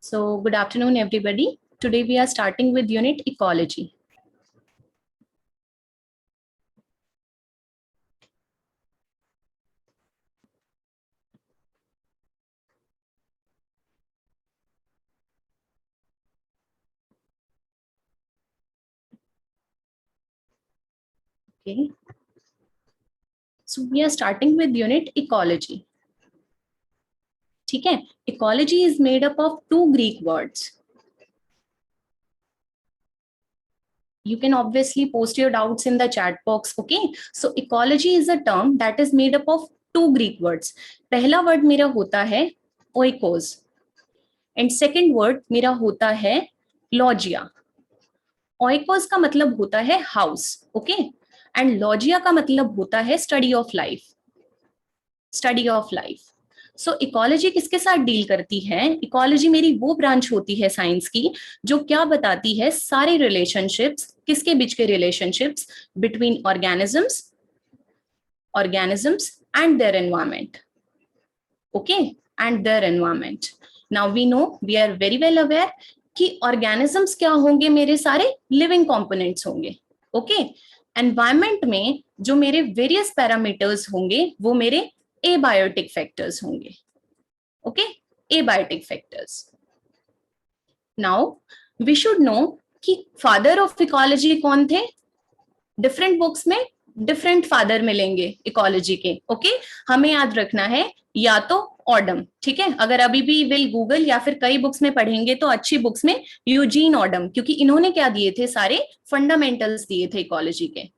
So, good afternoon, everybody. Today we are starting with unit ecology. Okay. So, we are starting with unit ecology. ठीक है? Ecology is made up of two Greek words. You can obviously post your doubts in the chat box. Okay. So, ecology is a term that is made up of two Greek words. पहला word मेरा होता है oikos and second word मेरा होता है logia. Oikos का मतलब होता है house. Okay. And logia का मतलब होता है study of life. Study of life. So ecology किसके साथ डील करती है? इकोलॉजी मेरी वो ब्रांच होती है साइंस की जो क्या बताती है, सारे रिलेशनशिप्स, किसके बीच के relationships, between organisms and their environment. Okay, and their environment. Now we know, we are very well aware कि ऑर्गेनिजम्स क्या होंगे, मेरे सारे लिविंग कंपोनेंट्स होंगे. ओके, एनवायरमेंट में जो मेरे वेरियस पैरामीटर्स होंगे वो मेरे abiotic factors होंगे. Okay, abiotic factors. Now we should know कि father of ecology कौन थे? Different books में different father मिलेंगे ecology के. Okay, हमें याद रखना है या तो ऑडम. ठीक है, अगर अभी भी विल गूगल या फिर कई बुक्स में पढ़ेंगे तो अच्छी बुक्स में यूजीन ऑडम, क्योंकि इन्होंने क्या दिए थे, सारे फंडामेंटल्स दिए थे इकोलॉजी के.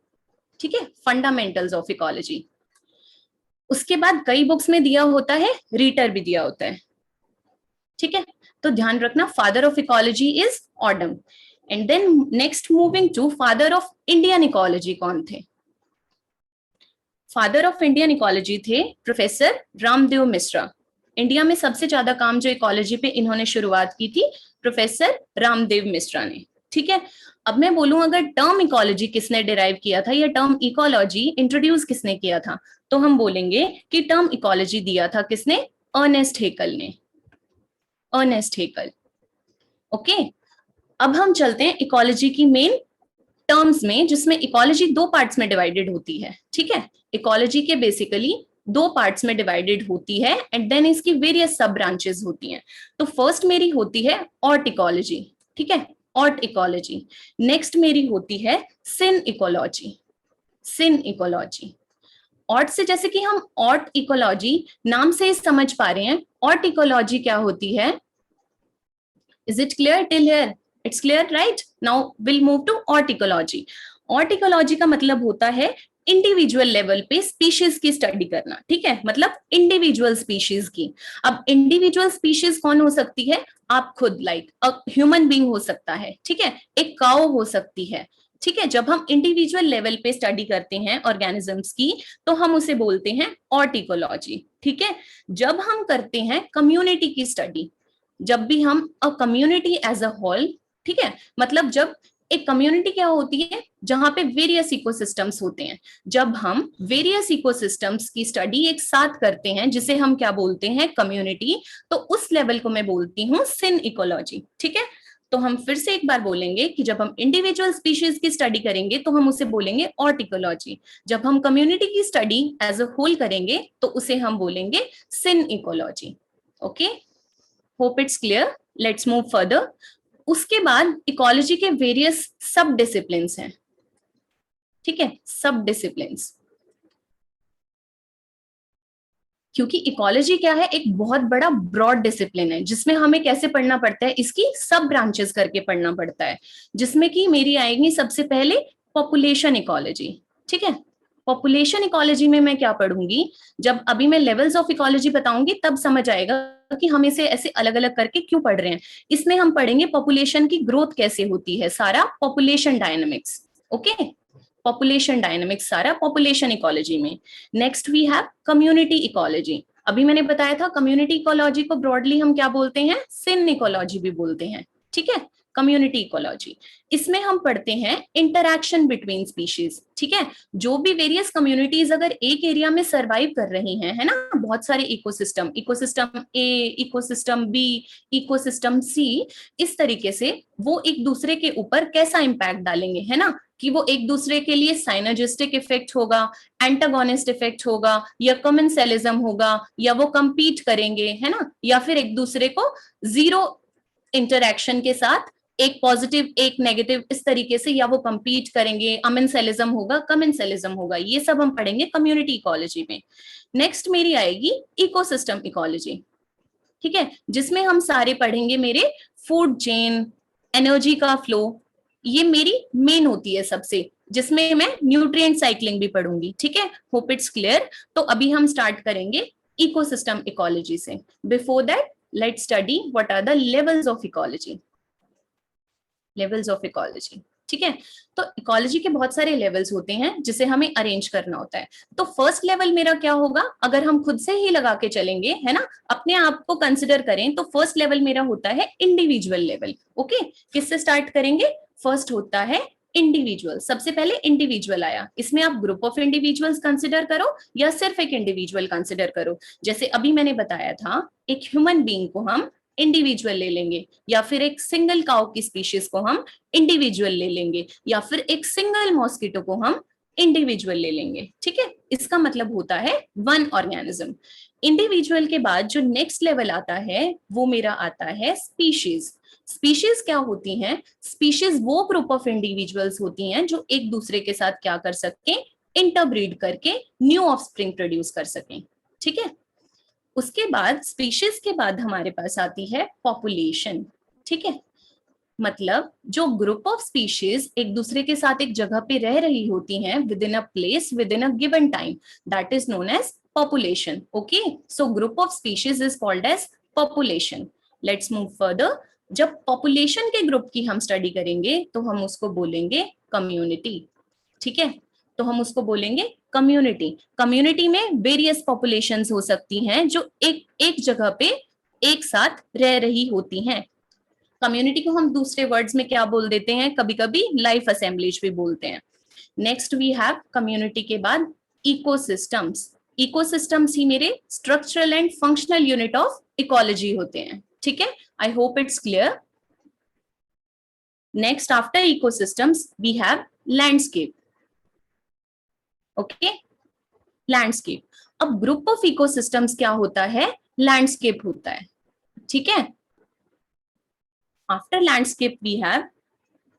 ठीक है, फंडामेंटल्स ऑफ इकोलॉजी. उसके बाद कई बुक्स में दिया होता है, रीटर भी दिया होता है. ठीक है, तो ध्यान रखना, father of ecology is Odum. And then next moving to father of Indian ecology कौन थे? फादर ऑफ इंडियन इकोलॉजी थे प्रोफेसर रामदेव मिश्रा. इंडिया में सबसे ज्यादा काम जो इकोलॉजी पे इन्होंने शुरुआत की थी, प्रोफेसर रामदेव मिश्रा ने. ठीक है, अब मैं बोलूं अगर टर्म इकोलॉजी किसने डिराइव किया था या टर्म इकोलॉजी इंट्रोड्यूस किसने किया था, तो हम बोलेंगे कि टर्म इकोलॉजी दिया था किसने? अर्नेस्ट हेकल ने. Ernest Haeckel. ओके, अब हम चलते हैं इकोलॉजी की मेन टर्म्स में, जिसमें इकोलॉजी दो पार्ट्स में डिवाइडेड होती है. ठीक है, इकोलॉजी के बेसिकली दो पार्ट्स में डिवाइडेड होती है एंड देन इसकी वेरियस सब ब्रांचेस होती हैं. तो फर्स्ट मेरी होती है ऑर्ट इकोलॉजी. ठीक है, ऑर्ट इकोलॉजी. नेक्स्ट मेरी होती है सिन इकोलॉजी. सिन इकोलॉजी. ऑर्ट से, जैसे कि हम ऑर्ट इकोलॉजी नाम से समझ पा रहे हैं, ऑर्ट इकोलॉजी क्या होती है? Is it clear till here? It's clear, right? Now will move to autecology. Autecology का मतलब होता है इंडिविजुअल लेवल पे स्पीशीज की स्टडी करना. ठीक है, मतलब इंडिविजुअल स्पीशीज की. अब इंडिविजुअल स्पीशीज कौन हो सकती है? आप खुद, लाइक ह्यूमन बीइंग हो सकता है. ठीक है, एक काऊ हो सकती है. ठीक है, जब हम इंडिविजुअल लेवल पे स्टडी करते हैं ऑर्गेनिजम्स की तो हम उसे बोलते हैं ऑर्ट इकोलॉजी. ठीक है, जब हम करते हैं कम्युनिटी की स्टडी, जब भी हम a community as a whole, ठीक है, मतलब जब एक कम्युनिटी क्या होती है, जहां पे वेरियस इकोसिस्टम्स होते हैं, जब हम वेरियस इकोसिस्टम्स की स्टडी एक साथ करते हैं जिसे हम क्या बोलते हैं? कम्युनिटी. तो उस लेवल को मैं बोलती हूँ सिन इकोलॉजी. ठीक है, तो हम फिर से एक बार बोलेंगे कि जब हम इंडिविजुअल स्पीशीज की स्टडी करेंगे तो हम उसे बोलेंगे ऑर्ट इकोलॉजी. जब हम कम्युनिटी की स्टडी एज अ होल करेंगे तो उसे हम बोलेंगे synecology. Okay, hope it's clear. Let's move further. उसके बाद इकोलॉजी के वेरियस सब डिसिप्लिन्स हैं. ठीक है, सब डिसिप्लिन्स. क्योंकि इकोलॉजी क्या है, एक बहुत बड़ा ब्रॉड डिसिप्लिन है जिसमें हमें कैसे पढ़ना पड़ता है, इसकी सब ब्रांचेस करके पढ़ना पड़ता है, जिसमें कि मेरी आएगी सबसे पहले पॉपुलेशन इकोलॉजी. ठीक है, पॉपुलेशन इकोलॉजी में मैं क्या पढ़ूंगी, जब अभी मैं लेवल्स ऑफ इकोलॉजी बताऊंगी तब समझ आएगा कि हम इसे ऐसे अलग अलग करके क्यों पढ़ रहे हैं. इसमें हम पढ़ेंगे पॉपुलेशन की ग्रोथ कैसे होती है, सारा population dynamics. Okay, population dynamics सारा पॉपुलेशन इकोलॉजी में. Next we have community ecology. अभी मैंने बताया था कम्युनिटी इकोलॉजी को ब्रॉडली हम क्या बोलते हैं? सिन इकोलॉजी भी बोलते हैं. ठीक है, कम्युनिटी इकोलॉजी। इसमें हम पढ़ते हैं इंटरैक्शन बिटवीन स्पीशीज, ठीक है। जो भी वेरियस कम्युनिटीज अगर एक एरिया में सरवाइव कर रही हैं, है ना, बहुत सारे इकोसिस्टम, इकोसिस्टम ए, इकोसिस्टम बी, इकोसिस्टम सी, इस तरीके से वो एक दूसरे के ऊपर कैसा इंपैक्ट डालेंगे, है ना, कि वो एक दूसरे के लिए साइनर्जिस्टिक इफेक्ट होगा, एंटागोनिस्ट इफेक्ट होगा, या कमेंसेलिज्म होगा, या वो कंपीट करेंगे, है ना, या फिर एक दूसरे को जीरो इंटरैक्शन के साथ एक पॉजिटिव एक नेगेटिव इस तरीके से, या वो कंपीट करेंगे, अमेंसेलिज्म होगा, कमेंसेलिज्म होगा, ये सब हम पढ़ेंगे कम्युनिटी इकोलॉजी में। नेक्स्ट मेरी आएगी इकोसिस्टम इकोलॉजी, ठीक है, जिसमें हम सारे पढ़ेंगे मेरे फूड चेन, एनर्जी का फ्लो, ये मेरी मेन होती है सबसे, जिसमें मैं न्यूट्रिएंट साइक्लिंग भी पढ़ूंगी, ठीक है। Hope it's clear. तो अभी हम स्टार्ट करेंगे इकोसिस्टम इकोलॉजी से। Before that let's study what are the levels of ecology. Levels of ecology, ठीक है। तो इकोलॉजी के बहुत सारे लेवल्स होते हैं जिसे हमें अरेंज करना होता है। तो फर्स्ट लेवल मेरा क्या होगा, अगर हम खुद से ही लगा के चलेंगे, है ना, अपने आप को कंसिडर करें, तो फर्स्ट लेवल मेरा होता है इंडिविजुअल लेवल। ओके, किससे स्टार्ट करेंगे? फर्स्ट होता है इंडिविजुअल। सबसे पहले इंडिविजुअल आया, इसमें आप ग्रुप ऑफ इंडिविजुअल्स कंसिडर करो या सिर्फ एक इंडिविजुअल कंसिडर करो। जैसे अभी मैंने बताया था, एक ह्यूमन बीइंग को हम इंडिविजुअल ले लेंगे, या फिर एक सिंगल काउ की स्पीशीज को हम इंडिविजुअल ले लेंगे, या फिर एक सिंगल मॉस्किटो को हम इंडिविजुअल ले लेंगे, ठीक है। इसका मतलब होता है वन ऑर्गेनिज्म। इंडिविजुअल के बाद जो नेक्स्ट लेवल आता है वो मेरा आता है स्पीशीज। स्पीशीज क्या होती हैं? स्पीशीज वो ग्रुप ऑफ इंडिविजुअल्स होती हैं जो एक दूसरे के साथ क्या कर सके, इंटरब्रीड करके न्यू ऑफस्प्रिंग प्रोड्यूस कर सकें, ठीक है। उसके बाद स्पीशीज के बाद हमारे पास आती है पॉपुलेशन, ठीक है। मतलब जो ग्रुप ऑफ स्पीशीज एक दूसरे के साथ एक जगह पे रह रही होती हैं within a place within a given time, that is known as population. Okay, so group of species is called as population. Let's move further. जब पॉपुलेशन के ग्रुप की हम स्टडी करेंगे तो हम उसको बोलेंगे कम्युनिटी, ठीक है। तो हम उसको बोलेंगे कम्युनिटी। कम्युनिटी में वेरियस पॉपुलेशंस हो सकती हैं जो एक एक जगह पे एक साथ रह रही होती हैं। कम्युनिटी को हम दूसरे वर्ड्स में क्या बोल देते हैं, कभी कभी लाइफ असेंबलीज भी बोलते हैं। नेक्स्ट वी हैव कम्युनिटी के बाद इकोसिस्टम्स। इकोसिस्टम्स ही मेरे structural and functional unit of ecology होते हैं, ठीक है। I hope it's clear. Next after ecosystems we have landscape. Okay, landscape. अब ग्रुप ऑफ इकोसिस्टम्स क्या होता है? लैंडस्केप होता है, ठीक है। After landscape we have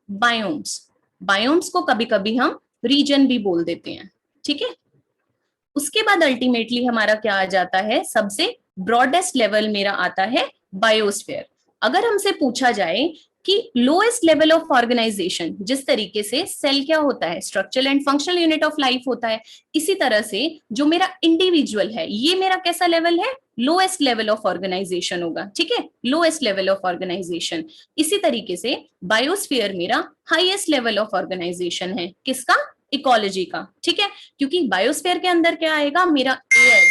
biomes. Biomes को कभी कभी हम रीजन भी बोल देते हैं, ठीक है। उसके बाद अल्टीमेटली हमारा क्या आ जाता है, सबसे ब्रॉडेस्ट लेवल मेरा आता है बायोस्फीयर। अगर हमसे पूछा जाए कि लोएस्ट लेवल ऑफ ऑर्गेनाइजेशन, जिस तरीके से सेल क्या होता है, structural and functional unit of life होता है, इसी तरह से जो मेरा इंडिविजुअल है ये मेरा कैसा लेवल है, लोएस्ट लेवल ऑफ ऑर्गेनाइजेशन होगा, ठीक है, लोएस्ट लेवल ऑफ ऑर्गेनाइजेशन। इसी तरीके से बायोस्फीयर मेरा हाईएस्ट लेवल ऑफ ऑर्गेनाइजेशन है, किसका, इकोलॉजी का, ठीक है। क्योंकि बायोस्फीयर के अंदर क्या आएगा, मेरा एयर,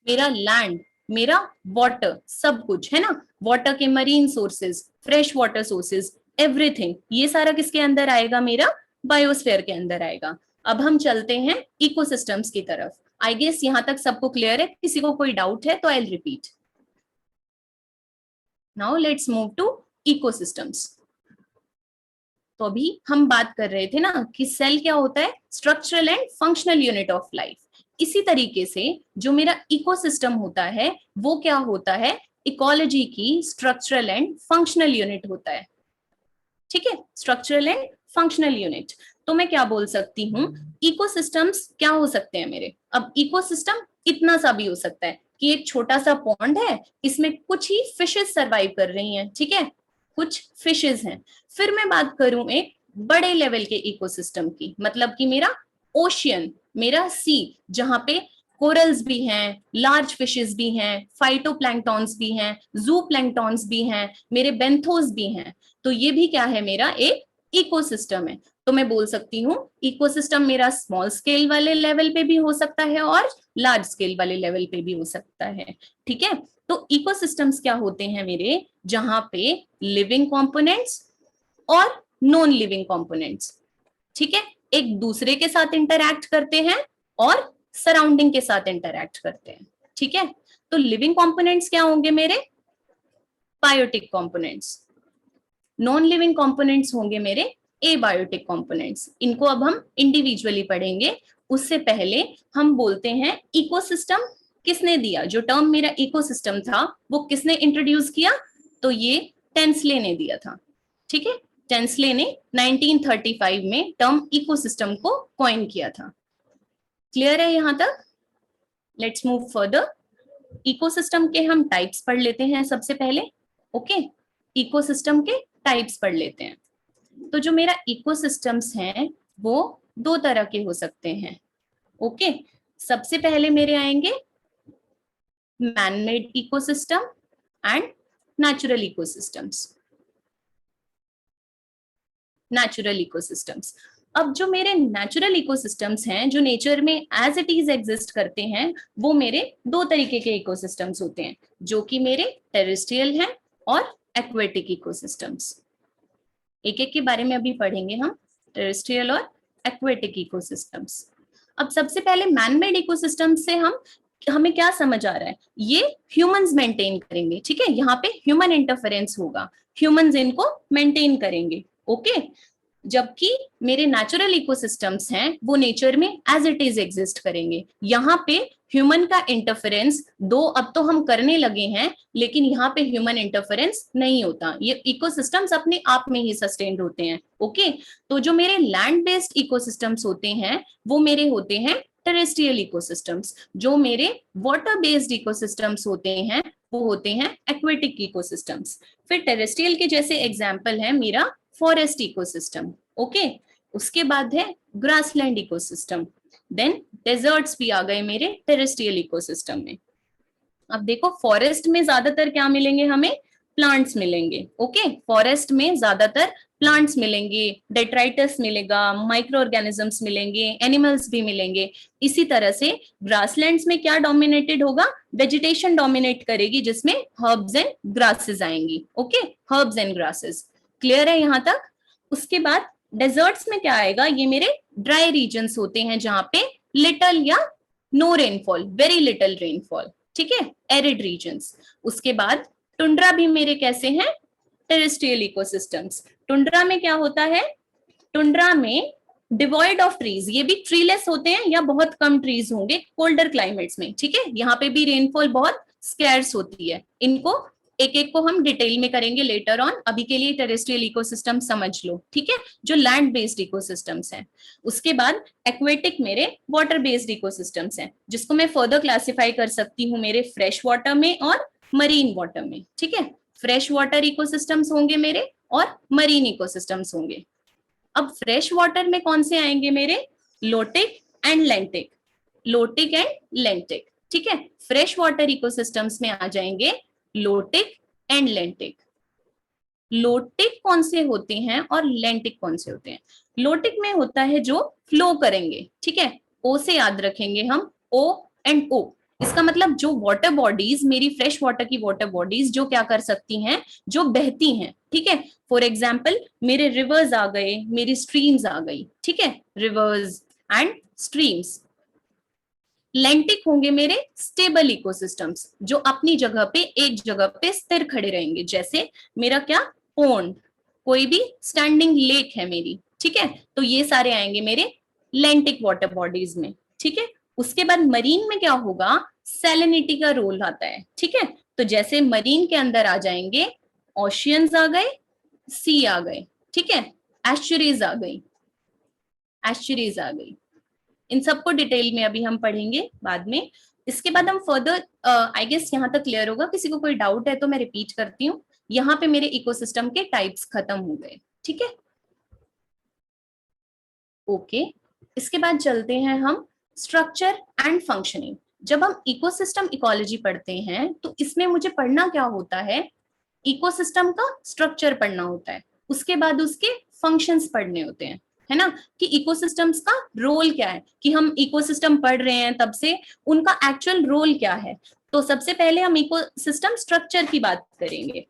मेरा लैंड, मेरा वाटर, सब कुछ है ना, वाटर के marine sources, fresh water sources, everything, ये सारा किसके अंदर आएगा, मेरा बायोस्फीयर के अंदर आएगा। अब हम चलते हैं इकोसिस्टम्स की तरफ। आई गेस यहां तक सबको क्लियर है, किसी को कोई डाउट है तो I will repeat. Now let's move to ecosystems. तो अभी हम बात कर रहे थे ना कि सेल क्या होता है, structural and functional unit of life. इसी तरीके से जो मेरा इकोसिस्टम होता है वो क्या होता है, इकोलॉजी की स्ट्रक्चरल एंड फंक्शनल यूनिट होता है, ठीक है, स्ट्रक्चरल एंड फंक्शनल यूनिट। तो मैं क्या बोल सकती हूँ, इकोसिस्टम्स क्या हो सकते हैं मेरे। अब इकोसिस्टम इतना सा भी हो सकता है कि एक छोटा सा पॉन्ड है, इसमें कुछ ही फिशेस सरवाइव कर रही हैं, ठीक है, कुछ फिशेस हैं। फिर मैं बात करूं एक बड़े लेवल के इकोसिस्टम की, मतलब कि मेरा ओशियन, मेरा सी, जहां पे कोरल्स भी हैं, लार्ज फिशेस भी हैं, फाइटोप्लैंक्टॉन्स भी हैं, जू प्लैंक्टॉन्स भी हैं, मेरे बेंथोस भी हैं। तो ये भी क्या है, मेरा एक इकोसिस्टम है। तो मैं बोल सकती हूँ इकोसिस्टम मेरा स्मॉल स्केल वाले लेवल पे भी हो सकता है और लार्ज स्केल वाले लेवल पे भी हो सकता है, ठीक है। तो इकोसिस्टम्स क्या होते हैं मेरे, जहां पे लिविंग कंपोनेंट्स, और नॉन लिविंग कंपोनेंट्स। ठीक है, एक दूसरे के साथ इंटरैक्ट करते हैं और सराउंडिंग के साथ इंटरैक्ट करते हैं। ठीक है, तो लिविंग कंपोनेंट्स क्या होंगे मेरे? Biotic components. Non living components होंगे मेरे एबायोटिक कंपोनेंट्स। इनको अब हम इंडिविजुअली पढ़ेंगे। उससे पहले हम बोलते हैं इकोसिस्टम किसने दिया? जो टर्म मेरा इकोसिस्टम था वो किसने इंट्रोड्यूस किया? तो ये टेंसले ने दिया था। ठीक है, टेंसले ने 1935 में टर्म इकोसिस्टम को कॉइन किया था। क्लियर है यहां तक? Let's move further. इकोसिस्टम के हम टाइप्स पढ़ लेते हैं सबसे पहले। ओके, इकोसिस्टम के टाइप्स पढ़ लेते हैं। तो जो मेरा इकोसिस्टम्स हैं वो दो तरह के हो सकते हैं। ओके, सबसे पहले मेरे आएंगे manmade ecosystem and natural ecosystems. Natural ecosystems, अब जो मेरे नेचुरल इकोसिस्टम्स हैं जो नेचर में एज इट इज एग्जिस्ट करते हैं, वो मेरे दो तरीके के इकोसिस्टम्स होते हैं, जो कि मेरे टेरेस्ट्रियल हैं और एक्वेटिक इकोसिस्टम्स। एक एक के बारे में अभी पढ़ेंगे हम, टेरेस्ट्रियल और एक्वेटिक इकोसिस्टम्स। अब सबसे पहले मैनमेड इकोसिस्टम से हमें क्या समझ आ रहा है? ये ह्यूमंस मेंटेन करेंगे। ठीक है, यहाँ पे ह्यूमन इंटरफेरेंस होगा, ह्यूमंस इनको मेंटेन करेंगे। ओके, जबकि मेरे नेचुरल इकोसिस्टम्स हैं वो नेचर में एज इट इज एग्जिस्ट करेंगे। यहाँ पे ह्यूमन का इंटरफेरेंस दो अब तो हम करने लगे हैं, लेकिन यहाँ पे ह्यूमन इंटरफेरेंस नहीं होता। ये इकोसिस्टम्स अपने आप में ही सस्टेन्ड होते हैं। ओके, तो जो मेरे लैंड बेस्ड इकोसिस्टम्स होते हैं वो मेरे होते हैं टेरेस्ट्रियल इकोसिस्टम्स। जो मेरे वाटर बेस्ड इकोसिस्टम्स होते हैं वो होते हैं एक्वेटिक इकोसिस्टम्स। फिर टेरेस्ट्रियल के जैसे एग्जाम्पल है मेरा फॉरेस्ट इकोसिस्टम। ओके, उसके बाद है ग्रासलैंड इकोसिस्टम, देन डेजर्ट्स भी आ गए मेरे टेरेस्ट्रियल इकोसिस्टम में। अब देखो, फॉरेस्ट में ज्यादातर क्या मिलेंगे हमें? प्लांट्स मिलेंगे। ओके, फॉरेस्ट में ज्यादातर प्लांट्स मिलेंगे, डेट्राइटस मिलेगा, माइक्रो ऑर्गेनिजम्स मिलेंगे, एनिमल्स भी मिलेंगे। इसी तरह से ग्रासलैंड्स में क्या डोमिनेटेड होगा? वेजिटेशन डोमिनेट करेगी, जिसमें हर्ब्स एंड ग्रासेस आएंगी। Okay, herbs and grasses. Clear है यहां तक? उसके बाद डेजर्ट्स में क्या आएगा? ये मेरे ड्राई रीजन्स होते हैं जहां पे लिटल या no rainfall, very little rainfall. ठीक है, एरिड रीजन्स। उसके बाद टुंड्रा भी मेरे कैसे हैं? Terrestrial ecosystems. टुंड्रा में क्या होता है? टुंड्रा में डिवॉइड ऑफ ट्रीज, ये भी ट्रीलेस होते हैं या बहुत कम ट्रीज होंगे कोल्डर क्लाइमेट्स में। ठीक है, यहाँ पे भी रेनफॉल बहुत स्कैर्स होती है। इनको एक एक को हम डिटेल में करेंगे लेटर ऑन। अभी के लिए टेरेस्ट्रियल इकोसिस्टम समझ लो। ठीक है, जो लैंड बेस्ड इकोसिस्टम्स हैं। उसके बाद एक्वेटिक मेरे वाटर बेस्ड इकोसिस्टम्स हैं, जिसको मैं फर्दर क्लासिफाई कर सकती हूँ मेरे फ्रेश वाटर में और मरीन वाटर में। ठीक है, फ्रेश वाटर इकोसिस्टम्स होंगे मेरे और मरीन इकोसिस्टम्स होंगे। अब फ्रेश वाटर में कौन से आएंगे मेरे? Lotic and लेंटिक। Lotic and लेंटिक। ठीक है, फ्रेश वाटर इकोसिस्टम्स में आ जाएंगे लोटिक एंड लेंटिक। लोटिक कौन से होते हैं और लेंटिक कौन से होते हैं? लोटिक में होता है जो फ्लो करेंगे। ठीक है, ओ से याद रखेंगे हम, ओ एंड ओ। इसका मतलब जो वाटर बॉडीज, मेरी फ्रेश वाटर की वाटर बॉडीज जो क्या कर सकती हैं? जो बहती हैं। ठीक है, फॉर एग्जाम्पल मेरे रिवर्स आ गए, मेरी स्ट्रीम्स आ गई। ठीक है, रिवर्स एंड स्ट्रीम्स। लेंटिक होंगे मेरे स्टेबल इकोसिस्टम्स, जो अपनी जगह पे, एक जगह पे स्थिर खड़े रहेंगे। जैसे मेरा क्या? पोंड, कोई भी स्टैंडिंग लेक है मेरी। ठीक है, तो ये सारे आएंगे मेरे लेंटिक वाटर बॉडीज में। ठीक है, उसके बाद मरीन में क्या होगा? सैलिनिटी का रोल आता है। ठीक है, तो जैसे मरीन के अंदर आ जाएंगे ओशियंस आ गए, सी आ गए। ठीक है, एस्चुरीज आ गई, एस्चुरीज आ गई। इन सबको डिटेल में अभी हम पढ़ेंगे बाद में। इसके बाद हम फर्दर, आई गेस यहाँ तक क्लियर होगा। किसी को कोई डाउट है तो मैं रिपीट करती हूँ। यहाँ पे मेरे इकोसिस्टम के टाइप्स खत्म हो गए। ठीक है, ओके। इसके बाद चलते हैं हम स्ट्रक्चर एंड फंक्शनिंग। जब हम इकोसिस्टम इकोलॉजी पढ़ते हैं तो इसमें मुझे पढ़ना क्या होता है? इकोसिस्टम का स्ट्रक्चर पढ़ना होता है, उसके बाद उसके फंक्शंस पढ़ने होते हैं, है ना? कि इकोसिस्टम्स का रोल क्या है, कि हम इकोसिस्टम पढ़ रहे हैं तब से उनका एक्चुअल रोल क्या है। तो सबसे पहले हम इकोसिस्टम स्ट्रक्चर की बात करेंगे।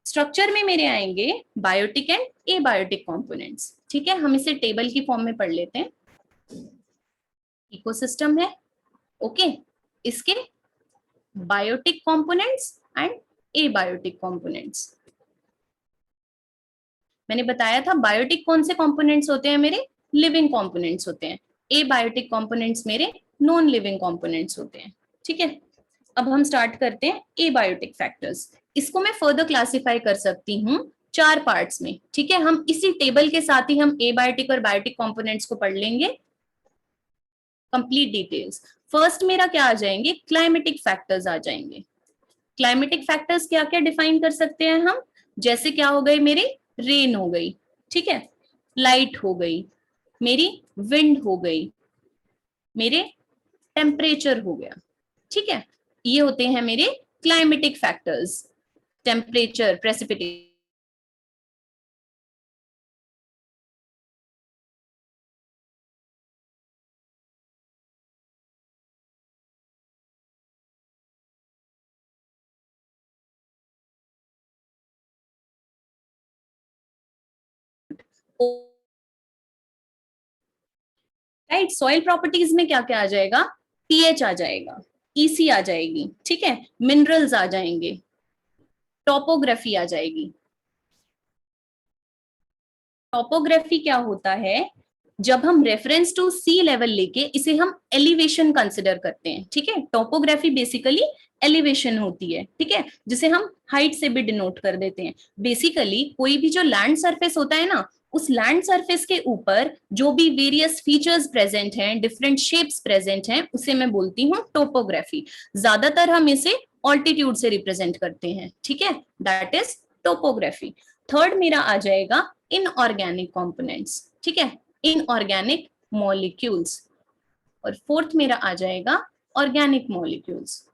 स्ट्रक्चर में मेरे आएंगे बायोटिक एंड एबायोटिक कंपोनेंट्स। ठीक है, हम इसे टेबल की फॉर्म में पढ़ लेते हैं। इकोसिस्टम है, ओके, इसके biotic components and abiotic components. मैंने बताया था बायोटिक कौन से कंपोनेंट्स होते हैं मेरे, लिविंग कंपोनेंट्स होते हैं। एबायोटिक कंपोनेंट्स मेरे नॉन लिविंग कंपोनेंट्स होते हैं। ठीक है, अब हम स्टार्ट करते हैं एबायोटिक फैक्टर्स। इसको मैं फर्दर क्लासिफाई कर सकती हूँ 4 पार्ट्स में। ठीक है, हम इसी टेबल के साथ ही हम एबायोटिक और बायोटिक कंपोनेंट्स को पढ़ लेंगे कंप्लीट डिटेल्स। फर्स्ट मेरा क्या आ जाएंगे, क्लाइमेटिक फैक्टर्स आ जाएंगे। क्लाइमेटिक फैक्टर्स क्या क्या डिफाइन कर सकते हैं हम, जैसे क्या हो गए मेरे, रेन हो गई, ठीक है, लाइट हो गई, मेरी विंड हो गई, मेरे टेम्परेचर हो गया। ठीक है, ये होते हैं मेरे climatic factors, temperature, precipitation. Right, soil properties में क्या क्या आ जाएगा, पीएच आ जाएगा, ईसी आ जाएगी, ठीक है, मिनरल्स आ जाएंगे, टोपोग्राफी आ जाएगी। टोपोग्राफी क्या होता है, जब हम रेफरेंस टू सी लेवल लेके इसे हम एलिवेशन कंसिडर करते हैं। ठीक है, टोपोग्राफी बेसिकली एलिवेशन होती है, ठीक है, जिसे हम हाइट से भी डिनोट कर देते हैं। बेसिकली कोई भी जो लैंड सरफेस होता है ना, उस लैंड सरफेस के ऊपर जो भी वेरियस फीचर्स प्रेजेंट हैं, डिफरेंट शेप्स प्रेजेंट हैं, उसे मैं बोलती हूँ टोपोग्राफी। ज्यादातर हम इसे ऑल्टीट्यूड से रिप्रेजेंट करते हैं। ठीक है, दैट इज टोपोग्राफी। थर्ड मेरा आ जाएगा इनऑर्गेनिक कंपोनेंट्स, ठीक है, इनऑर्गेनिक मॉलिक्यूल्स। और फोर्थ मेरा आ जाएगा organic molecules,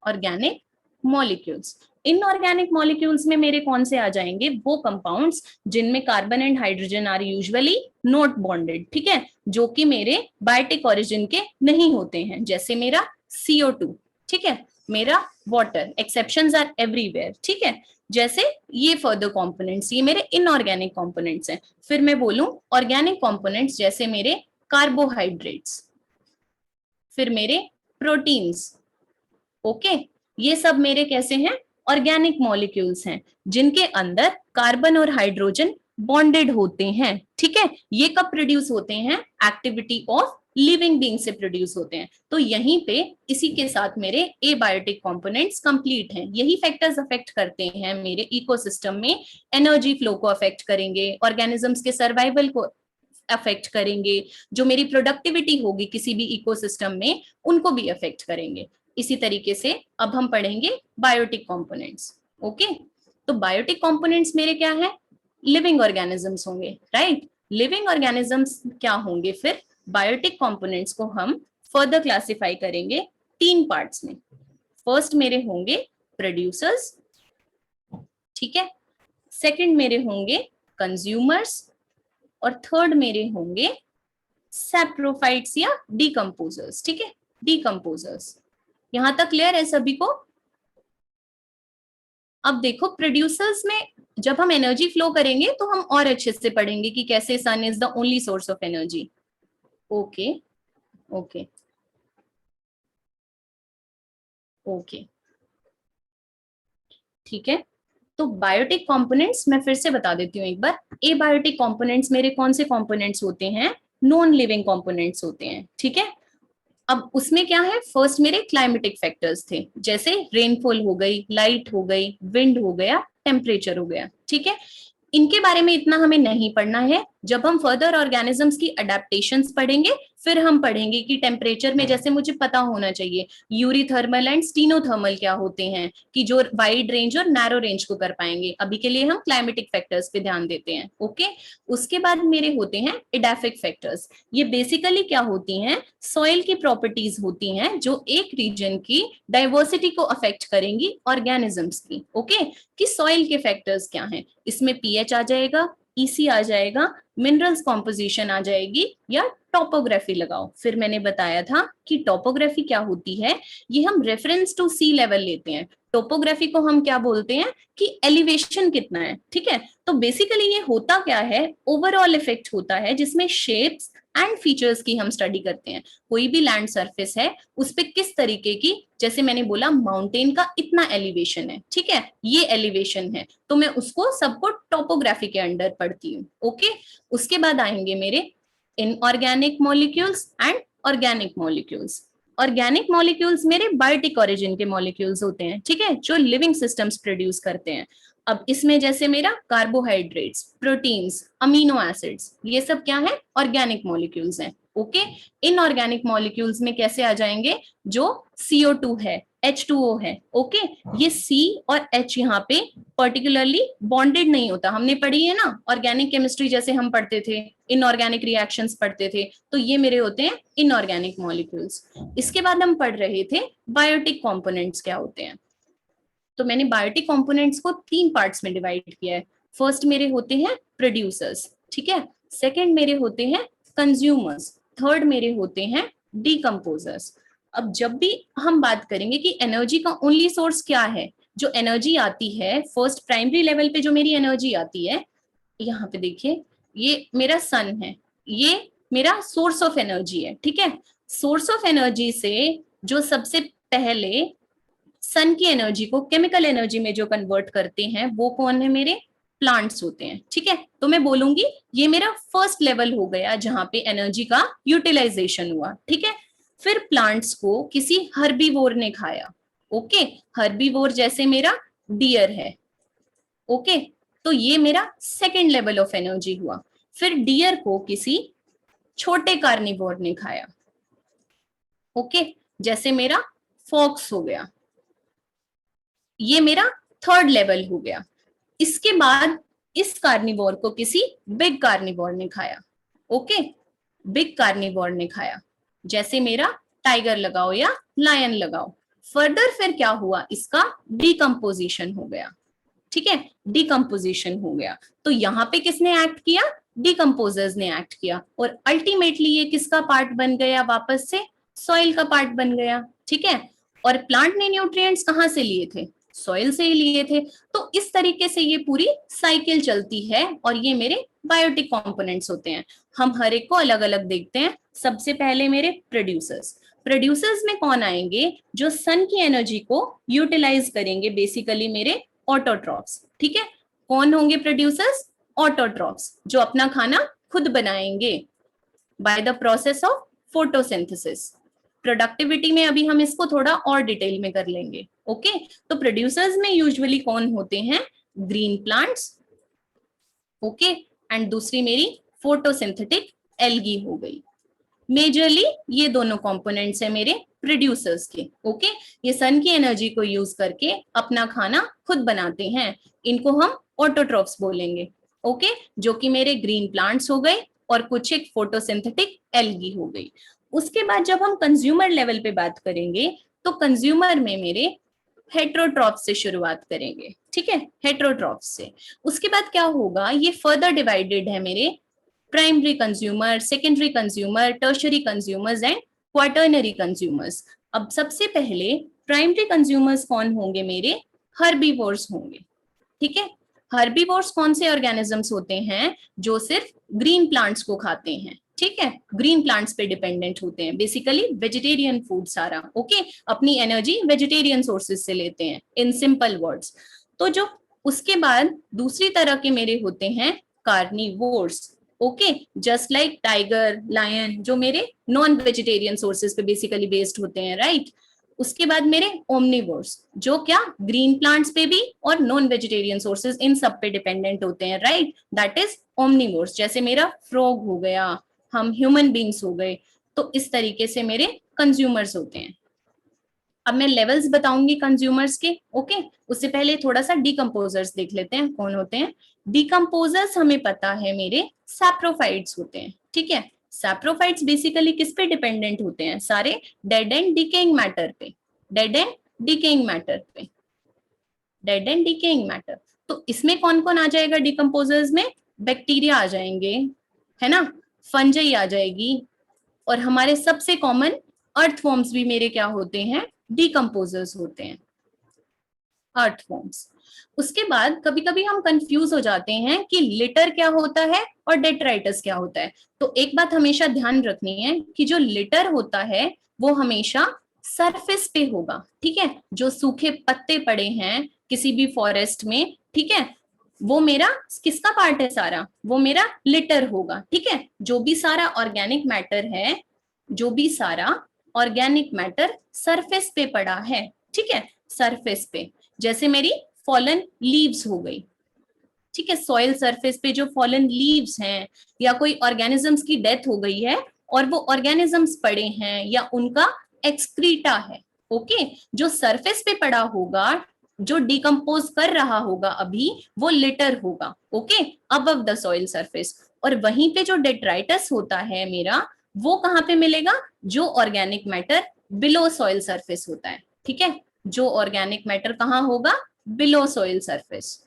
organic molecules. Inorganic molecules में मेरे कौन से आ जाएंगे, वो कंपाउंड्स जिनमें carbon and hydrogen are usually not bonded, ठीक है, जो कि मेरे बायोटिक ओरिजिन के नहीं होते हैं, जैसे मेरा CO2, ठीक है, मेरा वाटर, एक्सेप्शंस आर एवरीवेयर, ठीक है, जैसे ये फर्दर कंपोनेंट्स, ये मेरे इनऑर्गेनिक कंपोनेंट्स हैं। फिर मैं बोलूं ऑर्गेनिक कंपोनेंट्स, जैसे मेरे कार्बोहाइड्रेट्स, फिर मेरे प्रोटीन्स, ओके, ये सब मेरे कैसे हैं, ऑर्गेनिक मॉलिक्यूल्स हैं, जिनके अंदर कार्बन और हाइड्रोजन बॉन्डेड होते हैं। ठीक है, ये कब प्रोड्यूस होते हैं, एक्टिविटी ऑफ लिविंग बीइंग से प्रोड्यूस होते हैं। तो यहीं पे इसी के साथ मेरे एबायोटिक कंपोनेंट्स कंप्लीट हैं। यही फैक्टर्स अफेक्ट करते हैं मेरे इकोसिस्टम में, एनर्जी फ्लो को अफेक्ट करेंगे, ऑर्गेनिजम्स के सर्वाइवल को अफेक्ट करेंगे, जो मेरी प्रोडक्टिविटी होगी किसी भी इकोसिस्टम में उनको भी अफेक्ट करेंगे। इसी तरीके से अब हम पढ़ेंगे बायोटिक कंपोनेंट्स। ओके, तो बायोटिक कंपोनेंट्स मेरे क्या है, लिविंग ऑर्गेनिजम्स होंगे, राइट। लिविंग ऑर्गेनिजम्स क्या होंगे, फिर बायोटिक कंपोनेंट्स को हम फर्दर क्लासिफाई करेंगे 3 पार्ट्स में। फर्स्ट मेरे होंगे प्रोड्यूसर्स, ठीक है, सेकंड मेरे होंगे कंज्यूमर्स, और थर्ड मेरे होंगे सैप्रोफाइट्स या डिकम्पोजर्स। ठीक है, डिकम्पोजर्स। यहां तक क्लियर है सभी को। अब देखो प्रोड्यूसर्स में जब हम एनर्जी फ्लो करेंगे तो हम और अच्छे से पढ़ेंगे कि कैसे sun is the only source of energy. Okay okay okay, ठीक है। तो बायोटिक कंपोनेंट्स मैं फिर से बता देती हूँ एक बार। एबायोटिक कंपोनेंट्स मेरे कौन से कंपोनेंट्स होते हैं, नॉन लिविंग कंपोनेंट्स होते हैं, ठीक है। अब उसमें क्या है, फर्स्ट मेरे क्लाइमेटिक फैक्टर्स थे, जैसे रेनफॉल हो गई, लाइट हो गई, विंड हो गया, टेम्परेचर हो गया, ठीक है। इनके बारे में इतना हमें नहीं पढ़ना है। जब हम फर्दर ऑर्गेनिजम्स की अडेप्टेशंस पढ़ेंगे, फिर हम पढ़ेंगे कि टेम्परेचर में जैसे मुझे पता होना चाहिए यूरीथर्मल एंड स्टीनोथर्मल क्या होते हैं, कि जो वाइड रेंज और नैरो रेंज को कर पाएंगे। अभी के लिए हम क्लाइमेटिक फैक्टर्स पे ध्यान देते हैं, ओके। उसके बाद मेरे होते हैं एडाफिक फैक्टर्स। ये बेसिकली क्या होती हैं, सॉइल की प्रॉपर्टीज होती हैं जो एक रीजन की डाइवर्सिटी को अफेक्ट करेंगी ऑर्गेनिजम्स की, ओके। कि सॉइल के फैक्टर्स क्या हैं, इसमें पीएच आ जाएगा, ईसी आ जाएगा, मिनरल्स कॉम्पोजिशन आ जाएगी, या टॉपोग्राफी लगाओ। फिर मैंने बताया था कि टॉपोग्राफी क्या होती है, ये हम रेफरेंस टू सी लेवल लेते हैं। टोपोग्राफी को हम क्या बोलते हैं कि एलिवेशन कितना है, ठीक है। तो बेसिकली ये होता क्या है, ओवरऑल इफेक्ट होता है जिसमें शेप्स एंड फीचर्स की हम स्टडी करते हैं। कोई भी लैंड सरफेस है उस पे किस तरीके की, जैसे मैंने बोला माउंटेन का इतना एलिवेशन है, ठीक है, ये एलिवेशन है, तो मैं उसको सबको टोपोग्राफी के अंडर पढ़ती हूँ। ओके, उसके बाद आएंगे मेरे inorganic molecules and organic molecules. Organic molecules मेरे बायोटिक ओरिजिन के मॉलिक्यूल्स होते हैं, ठीक है, जो लिविंग सिस्टम्स प्रोड्यूस करते हैं। अब इसमें जैसे मेरा कार्बोहाइड्रेट्स, प्रोटीन्स, अमीनो एसिड्स, ये सब क्या है, ऑर्गेनिक मॉलिक्यूल्स हैं। ओके, इनऑर्गेनिक मॉलिक्यूल्स में कैसे आ जाएंगे, जो CO2 है, H2O है। ओके, ये C और H यहाँ पे पर्टिकुलरली बॉन्डेड नहीं होता, हमने पढ़ी है ना ऑर्गेनिक केमिस्ट्री, जैसे हम पढ़ते थे, इनऑर्गेनिक रिएक्शंस पढ़ते थे, तो ये मेरे होते हैं इनऑर्गेनिक मॉलिक्यूल्स। इसके बाद हम पढ़ रहे थे बायोटिक कंपोनेंट्स क्या होते हैं। तो मैंने बायोटिक कंपोनेंट्स को 3 पार्ट्स में डिवाइड किया है। फर्स्ट मेरे होते हैं प्रोड्यूसर्स, ठीक है, सेकंड मेरे होते हैं कंज्यूमर्स, थर्ड मेरे होते हैं डीकंपोजर्स। अब जब भी हम बात करेंगे कि एनर्जी का ओनली सोर्स क्या है, जो एनर्जी आती है फर्स्ट प्राइमरी लेवल पे, जो मेरी एनर्जी आती है, यहाँ पे देखिए, ये मेरा सन है, ये मेरा सोर्स ऑफ एनर्जी है, ठीक है। सोर्स ऑफ एनर्जी से जो सबसे पहले सन की एनर्जी को केमिकल एनर्जी में जो कन्वर्ट करते हैं वो कौन है, मेरे प्लांट्स होते हैं, ठीक है। तो मैं बोलूंगी ये मेरा फर्स्ट लेवल हो गया जहां पे एनर्जी का यूटिलाइजेशन हुआ, ठीक है। फिर प्लांट्स को किसी हर्बीवोर ने खाया। ओके, हर्बीवोर जैसे मेरा डियर है। ओके, तो ये मेरा सेकेंड लेवल ऑफ एनर्जी हुआ। फिर डियर को किसी छोटे कार्निवोर ने खाया। ओके, जैसे मेरा फॉक्स हो गया, ये मेरा थर्ड लेवल हो गया। इसके बाद इस कार्निवोर को किसी बिग कार्निवोर ने खाया। ओके, बिग कार्निवोर ने खाया, जैसे मेरा टाइगर लगाओ या लायन लगाओ। फर्दर फिर क्या हुआ, इसका डिकम्पोजिशन हो गया, ठीक है, डिकम्पोजिशन हो गया। तो यहाँ पे किसने एक्ट किया, डिकम्पोजर्स ने एक्ट किया, और अल्टीमेटली ये किसका पार्ट बन गया, वापस से सॉइल का पार्ट बन गया, ठीक है। और प्लांट ने न्यूट्रिएंट्स कहाँ से लिए थे, सॉइल से ही लिए थे। तो इस तरीके से ये पूरी साइकिल चलती है, और ये मेरे बायोटिक कंपोनेंट्स होते हैं। हम हर एक को अलग अलग देखते हैं। सबसे पहले मेरे प्रोड्यूसर्स, प्रोड्यूसर्स में कौन आएंगे, जो सन की एनर्जी को यूटिलाइज करेंगे, बेसिकली मेरे ऑटोट्रॉफ्स, ठीक है। कौन होंगे प्रोड्यूसर्स, ऑटोट्रॉफ्स, जो अपना खाना खुद बनाएंगे by the process of photosynthesis. Productivity में अभी हम इसको थोड़ा और डिटेल में कर लेंगे। ओके, तो प्रोड्यूसर्स में यूजुअली कौन होते हैं, ग्रीन प्लांट्स। ओके, एंड दूसरी मेरी फोटोसिंथेटिक एल्गी हो गई। मेजरली ये दोनों कंपोनेंट्स है मेरे प्रोड्यूसर्स के। ओके, ये सन की एनर्जी को यूज करके अपना खाना खुद बनाते हैं, इनको हम ऑटोट्रॉफ्स बोलेंगे। ओके, जो कि मेरे ग्रीन प्लांट्स हो गए और कुछ एक फोटोसिंथेटिक एल्गी हो गई। उसके बाद जब हम कंज्यूमर लेवल पे बात करेंगे, तो कंज्यूमर में मेरे हेट्रोट्रॉफ से शुरुआत करेंगे, ठीक है, हेट्रोट्रॉफ से। उसके बाद क्या होगा, ये फर्दर डिवाइडेड है मेरे primary consumer, secondary consumer, tertiary consumers and quaternary consumers. अब सबसे पहले प्राइमरी कंज्यूमर्स कौन होंगे, मेरे हर्बीवोर्स होंगे, ठीक है। हर्बीवोर्स कौन से ऑर्गेनिजम्स होते हैं, जो सिर्फ ग्रीन प्लांट्स को खाते हैं, ठीक है, ग्रीन प्लांट्स पे डिपेंडेंट होते हैं, बेसिकली वेजिटेरियन फूड सारा। ओके, अपनी एनर्जी वेजिटेरियन सोर्सेज से लेते हैं, इन सिंपल वर्ड्स। तो जो उसके बाद दूसरी तरह के मेरे होते हैं carnivores. Okay, just like tiger, lion, जो मेरे नॉन वेजिटेरियन सोर्सेज पे बेसिकली बेस्ड होते हैं, राइट। उसके बाद मेरे ओमनिवोर्स, जो क्या ग्रीन प्लांट्स पे भी और नॉन वेजिटेरियन सोर्सेज इन सब पे डिपेंडेंट होते हैं, राइट, दैट इज ओमनिवोर्स। जैसे मेरा फ्रॉग हो गया, हम ह्यूमन बींग्स हो गए। तो इस तरीके से मेरे कंज्यूमर्स होते हैं। अब मैं लेवल्स बताऊंगी कंज्यूमर्स के। ओके, उससे पहले थोड़ा सा डिकम्पोजर्स देख लेते हैं कौन होते हैं। डिकम्पोजर्स हमें पता है मेरे सैप्रोफाइट्स होते हैं, ठीक है। सैप्रोफाइट्स बेसिकली किस पे डिपेंडेंट होते हैं, सारे डेड एंड डिकेइंग मैटर पे, डेड एंड डिकेइंग मैटर पे, डेड एंड डिकेइंग मैटर। तो इसमें कौन कौन आ जाएगा डिकम्पोजर्स में, बैक्टीरिया आ जाएंगे, है ना, फंजाई आ जाएगी, और हमारे सबसे कॉमन अर्थवॉर्म्स भी मेरे क्या होते हैं, डिकम्पोजर्स होते हैं, अर्थवॉर्म्स। उसके बाद कभी कभी हम कंफ्यूज हो जाते हैं कि लिटर क्या होता है और डेट्राइटस क्या होता है। तो एक बात हमेशा ध्यान रखनी है कि जो लिटर होता है वो हमेशा सरफेस पे होगा, ठीक है, जो सूखे पत्ते पड़े हैं किसी भी फॉरेस्ट में, ठीक है, वो मेरा किसका पार्ट है, सारा वो मेरा लिटर होगा, ठीक है। जो भी सारा ऑर्गेनिक मैटर है, जो भी सारा ऑर्गेनिक मैटर सरफेस पे पड़ा है, ठीक है, सरफेस पे, जैसे मेरी फॉलन लीव्स हो गई, ठीक है, सॉइल सरफेस पे जो फॉलन लीव्स हैं, या कोई ऑर्गेनिजम्स की डेथ हो गई है और वो ऑर्गेनिजम्स पड़े हैं, या उनका एक्सक्रीटा है, ओके, जो सरफेस पे पड़ा होगा, जो डिकम्पोज कर रहा होगा अभी, वो लिटर होगा, okay, above the soil surface. और वहीं पे जो डेट्राइटस होता है मेरा, वो कहाँ पे मिलेगा, जो organic matter below soil surface होता है, ठीक है, जो ऑर्गेनिक मैटर कहाँ होगा, बिलो सॉइल सरफेस।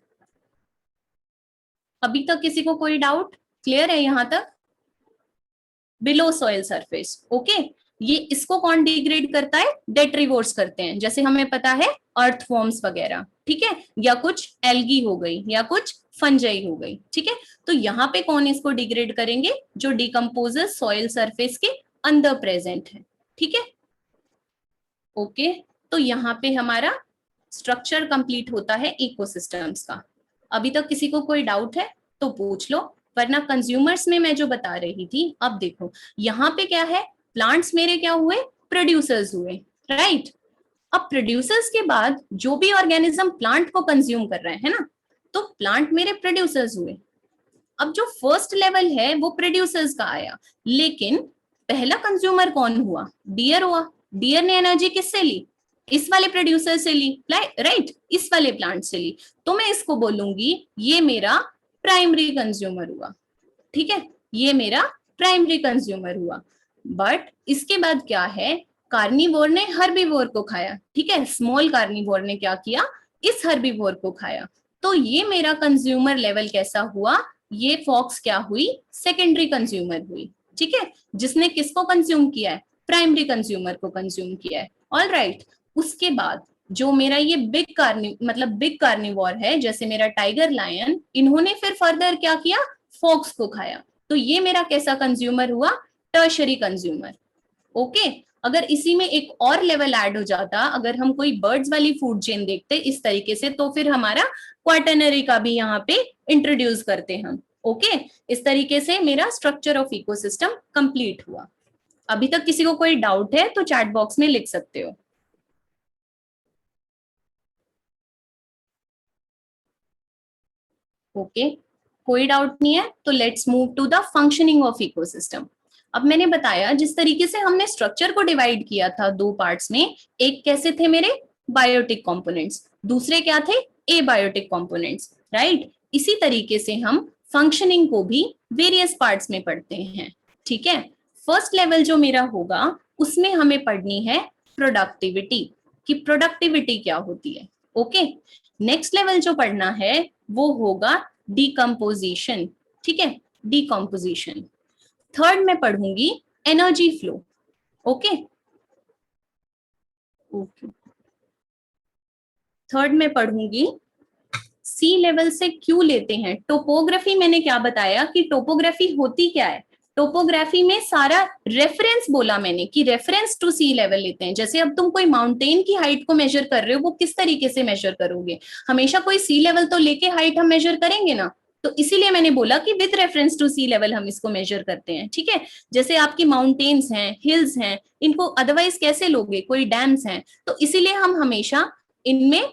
अभी तक किसी को कोई डाउट, क्लियर है यहां तक, बिलो सॉइल सरफेस, ओके। ये इसको कौन डिग्रेड करता है, डेट्रीवोर्स करते हैं, जैसे हमें पता है अर्थवॉर्म्स वगैरह, ठीक है, या कुछ एल्गी हो गई, या कुछ फंजाई हो गई, ठीक है। तो यहाँ पे कौन इसको डिग्रेड करेंगे, जो डिकम्पोजर सॉइल सरफेस के अंदर प्रेजेंट है, ठीक है, ओके। तो यहाँ पे हमारा स्ट्रक्चर कंप्लीट होता है इकोसिस्टम्स का। अभी तक किसी को कोई डाउट है तो पूछ लो, वरना कंज्यूमर्स में मैं जो बता रही थी, अब देखो यहाँ पे क्या है, प्लांट्स मेरे क्या हुए, प्रोड्यूसर्स हुए, राइट। अब प्रोड्यूसर्स के बाद जो भी ऑर्गेनिज्म प्लांट को कंज्यूम कर रहे हैं, है ना, तो प्लांट मेरे प्रोड्यूसर्स हुए। अब जो फर्स्ट लेवल है वो प्रोड्यूसर्स का आया, लेकिन पहला कंज्यूमर कौन हुआ, डियर हुआ। डियर ने एनर्जी किससे ली, इस वाले प्रोड्यूसर से ली, राइट, इस वाले प्लांट से ली। तो मैं इसको बोलूंगी ये मेरा प्राइमरी कंज्यूमर हुआ, ठीक है, ये मेरा प्राइमरी कंज्यूमर हुआ। बट इसके बाद क्या है, कार्निवोर ने हर्बीवोर को खाया, ठीक है, स्मॉल कार्निवोर ने क्या किया, इस हर्बीवोर को खाया। तो ये मेरा कंज्यूमर लेवल कैसा हुआ, ये फॉक्स क्या हुई, सेकेंडरी कंज्यूमर हुई, ठीक है, जिसने किसको कंज्यूम किया है, प्राइमरी कंज्यूमर को कंज्यूम किया है, ऑल राइट। उसके बाद जो मेरा ये बिग कार्निवोर है, जैसे मेरा टाइगर लायन, इन्होंने फिर फर्दर क्या किया, फॉक्स को खाया। तो ये मेरा कैसा कंज्यूमर हुआ, टर्शरी कंज्यूमर, ओके। अगर इसी में एक और लेवल ऐड हो जाता, अगर हम कोई बर्ड्स वाली फूड चेन देखते इस तरीके से, तो फिर हमारा क्वाटरनरी का भी यहाँ पे इंट्रोड्यूस करते हम, ओके। इस तरीके से मेरा स्ट्रक्चर ऑफ इकोसिस्टम कंप्लीट हुआ। अभी तक किसी को कोई डाउट है तो चैट बॉक्स में लिख सकते हो, ओके। कोई डाउट नहीं है तो let's move to the functioning of ecosystem. अब मैंने बताया जिस तरीके से हमने स्ट्रक्चर को डिवाइड किया था दो पार्ट्स में, एक कैसे थे मेरे बायोटिक कंपोनेंट्स, दूसरे क्या थे एबायोटिक कंपोनेंट्स, राइट। इसी तरीके से हम फंक्शनिंग को भी वेरियस पार्ट्स में पढ़ते हैं, ठीक है। फर्स्ट लेवल जो मेरा होगा उसमें हमें पढ़नी है प्रोडक्टिविटी, कि प्रोडक्टिविटी क्या होती है, ओके। नेक्स्ट लेवल जो पढ़ना है वो होगा डिकम्पोजिशन, ठीक है, डिकम्पोजिशन। थर्ड में पढ़ूंगी energy flow, okay, okay. Third में पढ़ूंगी सी लेवल से क्यों लेते हैं, टोपोग्राफी। मैंने क्या बताया कि टोपोग्राफी होती क्या है, टोपोग्राफी में सारा रेफरेंस बोला मैंने कि रेफरेंस टू सी लेवल लेते हैं। जैसे अब तुम कोई माउंटेन की हाइट को मेजर कर रहे हो, वो किस तरीके से मेजर करोगे, हमेशा कोई सी लेवल तो लेके हाइट हम मेजर करेंगे ना। तो इसीलिए मैंने बोला कि with reference to sea level हम इसको मेजर करते हैं, ठीक है। जैसे आपकी माउंटेन्स हैं, हिल्स हैं, इनको अदरवाइज कैसे लोगे, कोई डैम्स हैं, तो इसीलिए हम हमेशा इनमें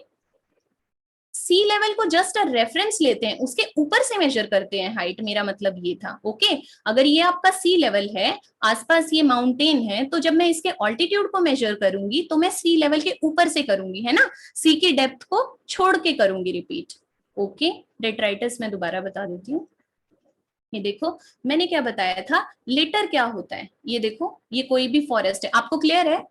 सी लेवल को जस्ट रेफरेंस लेते हैं, उसके ऊपर से मेजर करते हैं हाइट, मेरा मतलब ये था, ओके। अगर ये आपका सी लेवल है, आसपास ये माउंटेन है, तो जब मैं इसके ऑल्टीट्यूड को मेजर करूंगी तो मैं सी लेवल के ऊपर से करूंगी, है ना, सी की डेप्थ को छोड़ के करूंगी, रिपीट, ओके। डेट्राइटस मैं दोबारा बता देती हूँ। ये देखो मैंने क्या बताया था, लिटर क्या होता है, ये देखो ये कोई भी फॉरेस्ट है, आपको क्लियर है,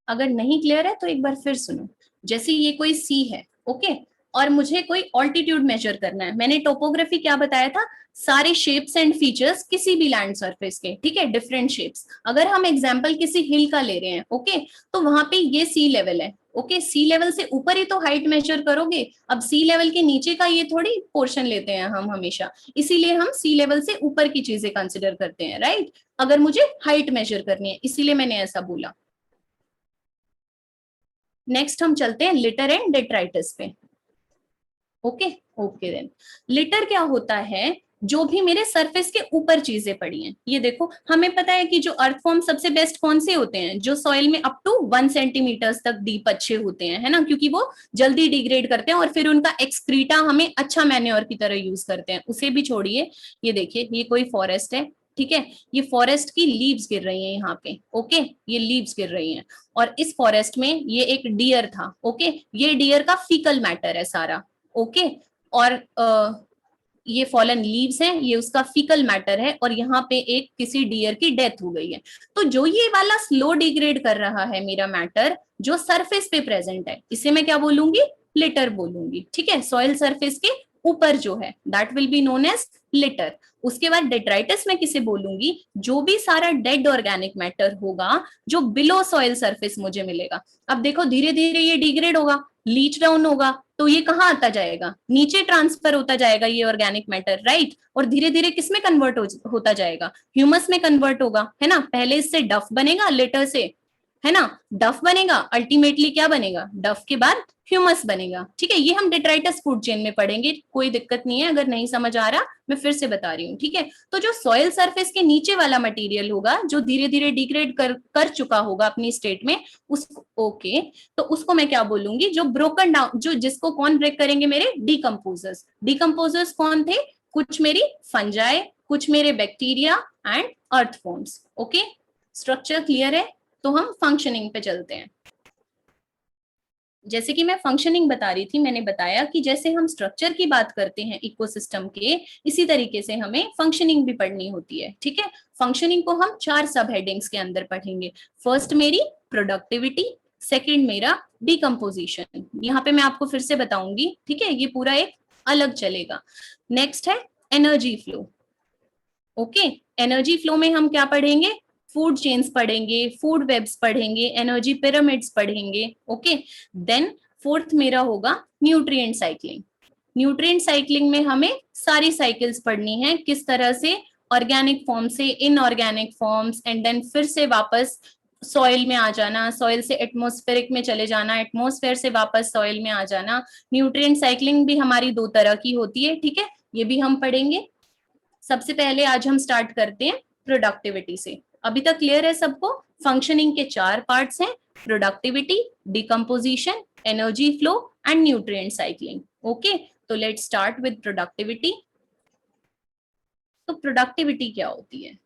अगर नहीं क्लियर है तो एक बार फिर सुनो। जैसे ये कोई सी है, ओके, और मुझे कोई ऑल्टीट्यूड मेजर करना है। मैंने टोपोग्राफी क्या बताया था, सारे शेप्स एंड फीचर्स किसी भी लैंड सरफेस के, ठीक है, डिफरेंट शेप्स। अगर हम एग्जांपल किसी हिल का ले रहे हैं, ओके, तो वहां पे ये सी लेवल है, ओके, सी लेवल से ऊपर ही तो हाइट मेजर करोगे। अब सी लेवल के नीचे का ये थोड़ी पोर्शन लेते हैं हम हमेशा, इसीलिए हम सी लेवल से ऊपर की चीजें कंसिडर करते हैं, राइट, अगर मुझे हाइट मेजर करनी है, इसीलिए मैंने ऐसा बोला। नेक्स्ट हम चलते हैं लिटर एंड डेट्राइटिस पे। ओके, ओके देन, लिटर क्या होता है, जो भी मेरे सरफेस के ऊपर चीजें पड़ी हैं। ये देखो, हमें पता है कि जो अर्थ फॉर्म सबसे बेस्ट कौन से होते हैं, जो सॉइल में अप टू 1 सेंटीमीटर तक डीप अच्छे होते हैं, है ना, क्योंकि वो जल्दी डिग्रेड करते हैं और फिर उनका एक्सक्रीटा हमें अच्छा मैन्योर की तरह यूज करते हैं। उसे भी छोड़िए, ये देखिए, ये कोई फॉरेस्ट है, ठीक है, ये फॉरेस्ट की लीव्स गिर रही हैं यहाँ पे, ओके, ये लीव्स गिर रही हैं, और इस फॉरेस्ट में ये एक डियर था, ओके, ये डियर का फीकल मैटर है सारा, ओके, और ये फॉलन लीव्स हैं, ये उसका फीकल मैटर है, और यहाँ पे एक किसी डियर की डेथ हो गई है। तो जो ये वाला स्लो डिग्रेड कर रहा है मेरा मैटर, जो सरफेस पे प्रेजेंट है, इसे मैं क्या बोलूंगी, लिटर बोलूंगी, ठीक है, सॉइल सरफेस के ऊपर जो है, that will be known as litter. उसके बाद डेट्राइटिस में किसे बोलूंगी, जो भी सारा डेड ऑर्गेनिक मैटर होगा जो बिलो सॉइल सरफेस मुझे मिलेगा। अब देखो, धीरे धीरे ये डिग्रेड होगा, लीच डाउन होगा, तो ये कहाँ आता जाएगा, नीचे ट्रांसफर होता जाएगा ये ऑर्गेनिक मैटर, राइट, और धीरे धीरे किस में कन्वर्ट होता जाएगा, ह्यूमस में कन्वर्ट होगा, है ना, पहले इससे डफ बनेगा, लेटर से, है ना, डफ बनेगा, अल्टीमेटली क्या बनेगा, डफ के बाद ह्यूमस बनेगा, ठीक है। ये हम डेट्राइटस फूड चेन में पढ़ेंगे, कोई दिक्कत नहीं है, अगर नहीं समझ आ रहा मैं फिर से बता रही हूँ, ठीक है। तो जो सॉइल सरफेस के नीचे वाला मटेरियल होगा, जो धीरे धीरे डिग्रेड कर चुका होगा अपनी स्टेट में, उसको, ओके, तो उसको मैं क्या बोलूंगी, जो ब्रोकन डाउन, जो जिसको कौन ब्रेक करेंगे, मेरे डीकम्पोजर्स। डीकम्पोजर्स कौन थे, कुछ मेरी फंजाई, कुछ मेरे bacteria and earthworms, okay, structure clear है। तो हम फंक्शनिंग पे चलते हैं। जैसे कि मैं फंक्शनिंग बता रही थी, मैंने बताया कि जैसे हम स्ट्रक्चर की बात करते हैं इकोसिस्टम के, इसी तरीके से हमें फंक्शनिंग भी पढ़नी होती है, ठीक है। फंक्शनिंग को हम 4 सब हेडिंग्स के अंदर पढ़ेंगे। फर्स्ट मेरी प्रोडक्टिविटी, सेकंड मेरा डिकम्पोजिशन, यहाँ पे मैं आपको फिर से बताऊंगी, ठीक है, ये पूरा एक अलग चलेगा। नेक्स्ट है energy flow, okay, energy flow में हम क्या पढ़ेंगे, फूड चेन्स पढ़ेंगे, फूड वेब्स पढ़ेंगे, एनर्जी पिरामिड्स पढ़ेंगे, ओके। देन फोर्थ मेरा होगा न्यूट्रिएंट साइक्लिंग। न्यूट्रिएंट साइक्लिंग में हमें सारी साइकिल्स पढ़नी है, किस तरह से ऑर्गेनिक फॉर्म से इनऑर्गेनिक फॉर्म्स, एंड देन फिर से वापस सॉइल में आ जाना, सॉइल से एटमॉस्फेरिक में चले जाना, एटमॉस्फेयर से वापस सॉइल में आ जाना। न्यूट्रिएंट साइक्लिंग भी हमारी 2 तरह की होती है, ठीक है, ये भी हम पढ़ेंगे। सबसे पहले आज हम स्टार्ट करते हैं प्रोडक्टिविटी से। अभी तक क्लियर है सबको, फंक्शनिंग के 4 पार्ट्स हैं, productivity, decomposition, energy flow and nutrient cycling, okay. तो लेट्स स्टार्ट विद प्रोडक्टिविटी। तो प्रोडक्टिविटी क्या होती है,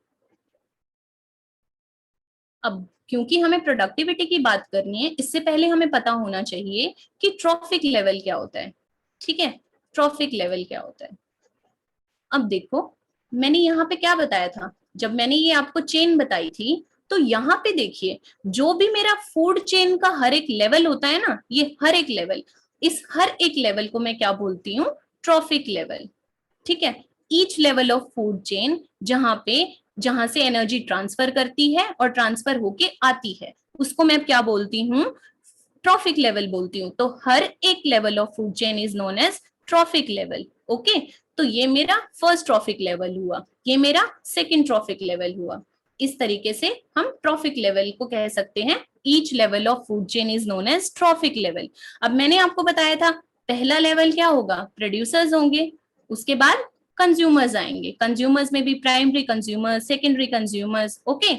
अब क्योंकि हमें प्रोडक्टिविटी की बात करनी है, इससे पहले हमें पता होना चाहिए कि ट्रॉफिक लेवल क्या होता है, ठीक है, ट्रॉफिक लेवल क्या होता है। अब देखो, मैंने यहाँ पे क्या बताया था, जब मैंने ये आपको चेन बताई थी, तो यहाँ पे देखिए, जो भी मेरा फूड चेन का हर एक लेवल होता है ना, ये हर एक लेवल, इस हर एक लेवल को मैं क्या बोलती हूँ, ट्रॉफिक लेवल, ठीक है। Each level of food chain, जहां से एनर्जी ट्रांसफर करती है और ट्रांसफर होके आती है, उसको मैं क्या बोलती हूँ, ट्रॉफिक लेवल बोलती हूँ। तो हर एक level of food chain is known as trophic level, okay. तो ये मेरा फर्स्ट ट्रॉफिक लेवल हुआ, ये मेरा सेकंड ट्रॉफिक लेवल हुआ। इस तरीके से हम ट्रॉफिक लेवल को कह सकते हैं, each level of food chain is known as trophic level. अब मैंने आपको बताया था, पहला लेवल क्या होगा, प्रोड्यूसर्स होंगे, उसके बाद कंज्यूमर्स आएंगे, कंज्यूमर्स में भी primary consumers, secondary consumers, okay.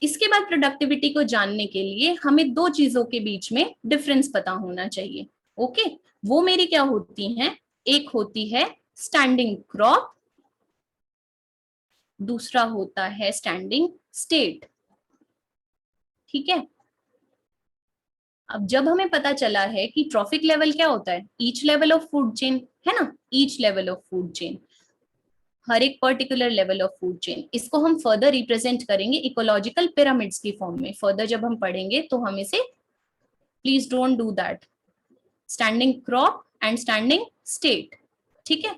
इसके बाद प्रोडक्टिविटी को जानने के लिए हमें 2 चीजों के बीच में डिफरेंस पता होना चाहिए, ओके। वो मेरी क्या होती हैं, एक होती है स्टैंडिंग क्रॉप, दूसरा होता है स्टैंडिंग स्टेट, ठीक है। अब जब हमें पता चला है कि ट्रॉफिक लेवल क्या होता है, each level of food chain, है ना, each level of food chain, हर एक particular level of food chain, इसको हम फर्दर रिप्रेजेंट करेंगे इकोलॉजिकल पिरामिड्स की फॉर्म में। फर्दर जब हम पढ़ेंगे तो हम इसे, please don't do that, standing crop, and standing state. ठीक है,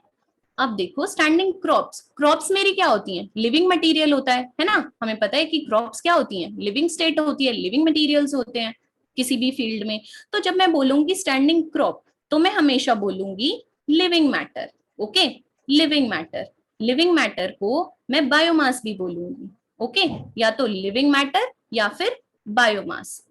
अब देखो स्टैंडिंग क्रॉप्स, क्रॉप्स मेरी क्या होती हैं, लिविंग मटेरियल होता है ना, हमें पता है कि क्रॉप्स क्या होती हैं, लिविंग स्टेट होती है, लिविंग मटेरियल्स होते हैं किसी भी फील्ड में। तो जब मैं बोलूंगी स्टैंडिंग क्रॉप तो मैं हमेशा बोलूंगी living matter. Okay, living matter, living matter को मैं बायोमास भी बोलूंगी। ओके, या तो लिविंग मैटर या फिर बायोमास।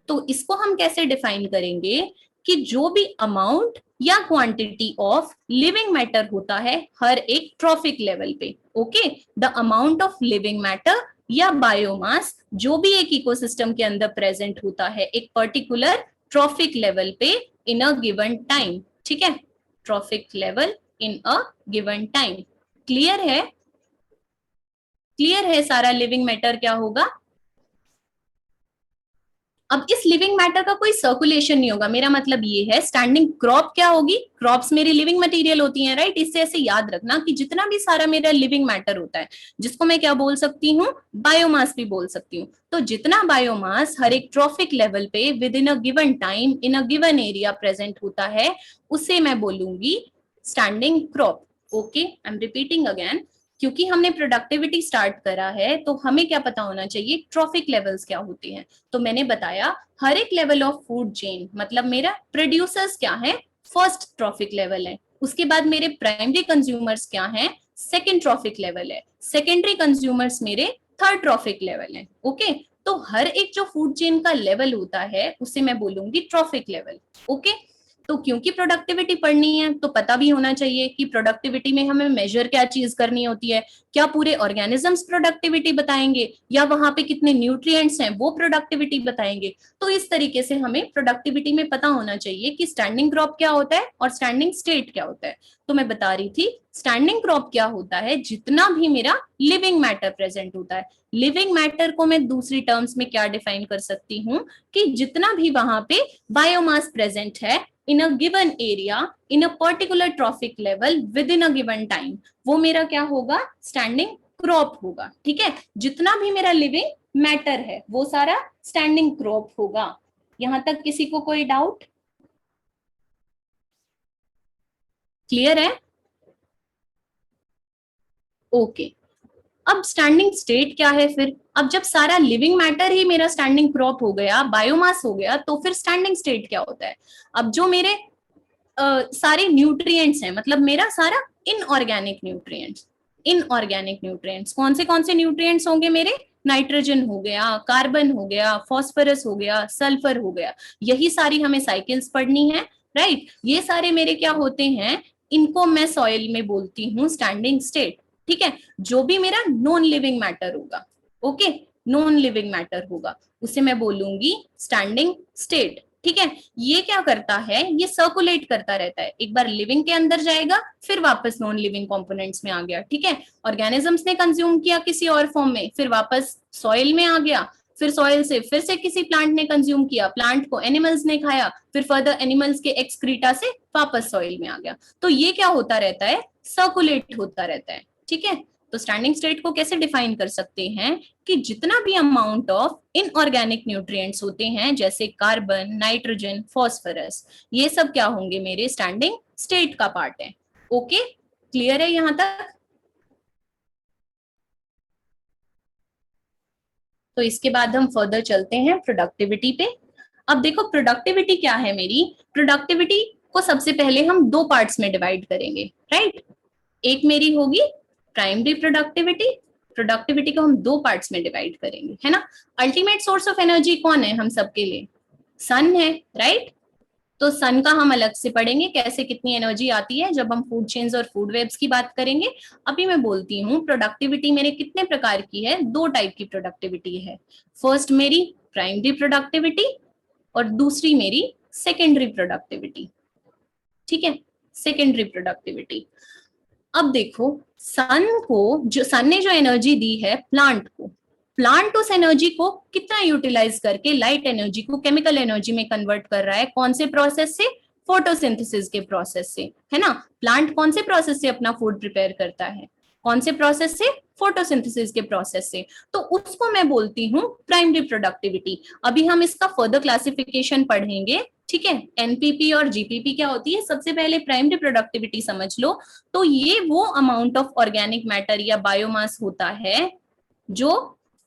तो इसको हम कैसे डिफाइन करेंगे कि जो भी अमाउंट या क्वांटिटी ऑफ लिविंग मैटर होता है हर एक ट्रॉफिक लेवल पे। Okay, the amount of living matter या बायोमास जो भी एक इकोसिस्टम के अंदर प्रेजेंट होता है एक पर्टिकुलर ट्रॉफिक लेवल पे इन अ गिवन टाइम। ठीक है, trophic level in a given time. Clear है, क्लियर है सारा लिविंग मैटर क्या होगा। अब इस लिविंग मैटर का कोई सर्कुलेशन नहीं होगा, मेरा मतलब ये है स्टैंडिंग क्रॉप क्या होगी, क्रॉप्स मेरी लिविंग मटेरियल होती हैं, राइट। इससे ऐसे याद रखना कि जितना भी सारा मेरा लिविंग मैटर होता है जिसको मैं क्या बोल सकती हूँ, बायोमास भी बोल सकती हूँ। तो जितना बायोमास हर एक ट्रॉफिक लेवल पे with in a given time in a given area present होता है उसे मैं बोलूंगी standing crop. Okay, I am repeating again, क्योंकि हमने प्रोडक्टिविटी स्टार्ट करा है तो हमें क्या पता होना चाहिए ट्रॉफिक लेवल्स क्या होते हैं। तो मैंने बताया हर एक लेवल ऑफ फूड चेन, मतलब मेरा प्रोड्यूसर्स क्या है, फर्स्ट ट्रॉफिक लेवल है, उसके बाद मेरे प्राइमरी कंज्यूमर्स क्या हैं, सेकेंड ट्रॉफिक लेवल है, सेकेंडरी कंज्यूमर्स मेरे थर्ड ट्रॉफिक लेवल है। ओके, तो हर एक जो फूड चेन का लेवल होता है उसे मैं बोलूंगी ट्रॉफिक लेवल। ओके, तो क्योंकि प्रोडक्टिविटी पढ़नी है तो पता भी होना चाहिए कि प्रोडक्टिविटी में हमें मेजर क्या चीज करनी होती है, क्या पूरे ऑर्गेनिजम्स प्रोडक्टिविटी बताएंगे या वहां पे कितने न्यूट्रिएंट्स हैं वो प्रोडक्टिविटी बताएंगे। तो इस तरीके से हमें प्रोडक्टिविटी में पता होना चाहिए कि स्टैंडिंग क्रॉप क्या होता है और स्टैंडिंग स्टेट क्या होता है। तो मैं बता रही थी स्टैंडिंग क्रॉप क्या होता है, जितना भी मेरा लिविंग मैटर प्रेजेंट होता है। लिविंग मैटर को मैं दूसरी टर्म्स में क्या डिफाइन कर सकती हूँ कि जितना भी वहां पे बायोमास प्रेजेंट है in a given area in a particular trophic level within a given time, वो मेरा क्या होगा, स्टैंडिंग क्रॉप होगा। ठीक है, जितना भी मेरा लिविंग मैटर है वो सारा स्टैंडिंग क्रॉप होगा। यहां तक किसी को कोई डाउट, क्लियर है। ओके, अब स्टैंडिंग स्टेट क्या है फिर, अब जब सारा लिविंग मैटर ही मेरा स्टैंडिंग क्रॉप हो गया, बायोमास हो गया, तो फिर स्टैंडिंग स्टेट क्या होता है। अब जो मेरे सारे न्यूट्रिएंट्स हैं, मतलब मेरा सारा इनऑर्गेनिक न्यूट्रिएंट्स, इनऑर्गेनिक न्यूट्रिएंट्स कौन से न्यूट्रिएंट्स होंगे मेरे, नाइट्रोजन हो गया, कार्बन हो गया, फास्फोरस हो गया, सल्फर हो गया, यही सारी हमें साइकिल्स पढ़नी है, राइट। ये सारे मेरे क्या होते हैं, इनको मैं सॉइल में बोलती हूँ स्टैंडिंग स्टेट। ठीक है, जो भी मेरा नॉन लिविंग मैटर होगा, ओके, नॉन लिविंग मैटर होगा उसे मैं बोलूंगी स्टैंडिंग स्टेट। ठीक है, ये क्या करता है, ये सर्कुलेट करता रहता है, एक बार लिविंग के अंदर जाएगा फिर वापस नॉन लिविंग कंपोनेंट्स में आ गया। ठीक है, ऑर्गेनिजम्स ने कंज्यूम किया किसी और फॉर्म में, फिर वापस सॉइल में आ गया, फिर सॉइल से फिर से किसी प्लांट ने कंज्यूम किया, प्लांट को एनिमल्स ने खाया, फिर फर्दर एनिमल्स के एक्सक्रीटा से वापस सॉइल में आ गया। तो ये क्या होता रहता है, सर्कुलेट होता रहता है। ठीक है, तो स्टैंडिंग स्टेट को कैसे डिफाइन कर सकते हैं कि जितना भी अमाउंट ऑफ इनऑर्गेनिक न्यूट्रिएंट्स होते हैं जैसे कार्बन, नाइट्रोजन, फास्फोरस, ये सब क्या होंगे, मेरे स्टैंडिंग स्टेट का पार्ट है। ओके, क्लियर है यहां तक। तो इसके बाद हम फर्दर चलते हैं प्रोडक्टिविटी पे। अब देखो प्रोडक्टिविटी क्या है मेरी, प्रोडक्टिविटी को सबसे पहले हम दो पार्ट्स में डिवाइड करेंगे, राइट। एक मेरी होगी प्राइमरी प्रोडक्टिविटी, प्रोडक्टिविटी को हम दो पार्ट्स में डिवाइड करेंगे, है ना। अल्टीमेट सोर्स ऑफ एनर्जी कौन है हम सबके लिए, सन है, राइट। तो सन का हम अलग से पढ़ेंगे कैसे कितनी एनर्जी आती है जब हम फूड चेन्स और फूड वेब्स की बात करेंगे। अभी मैं बोलती हूँ प्रोडक्टिविटी मेरे कितने प्रकार की है, दो टाइप की प्रोडक्टिविटी है। फर्स्ट मेरी प्राइमरी प्रोडक्टिविटी और दूसरी मेरी सेकेंडरी प्रोडक्टिविटी। ठीक है, सेकेंडरी प्रोडक्टिविटी। अब देखो सन ने जो एनर्जी दी है प्लांट को, प्लांट उस एनर्जी को कितना यूटिलाइज करके लाइट एनर्जी को केमिकल एनर्जी में कन्वर्ट कर रहा है, कौन से प्रोसेस से, फोटोसिंथेसिस के प्रोसेस से, है ना। प्लांट कौन से प्रोसेस से अपना फूड प्रिपेयर करता है, कौन से प्रोसेस से, फोटोसिंथेसिस के प्रोसेस से। तो उसको मैं बोलती हूँ प्राइमरी प्रोडक्टिविटी। अभी हम इसका फर्दर क्लासिफिकेशन पढ़ेंगे, ठीक है, एनपीपी और जीपीपी क्या होती है, सबसे पहले प्राइमरी प्रोडक्टिविटी समझ लो। तो ये वो अमाउंट ऑफ ऑर्गेनिक मैटर या बायोमास होता है जो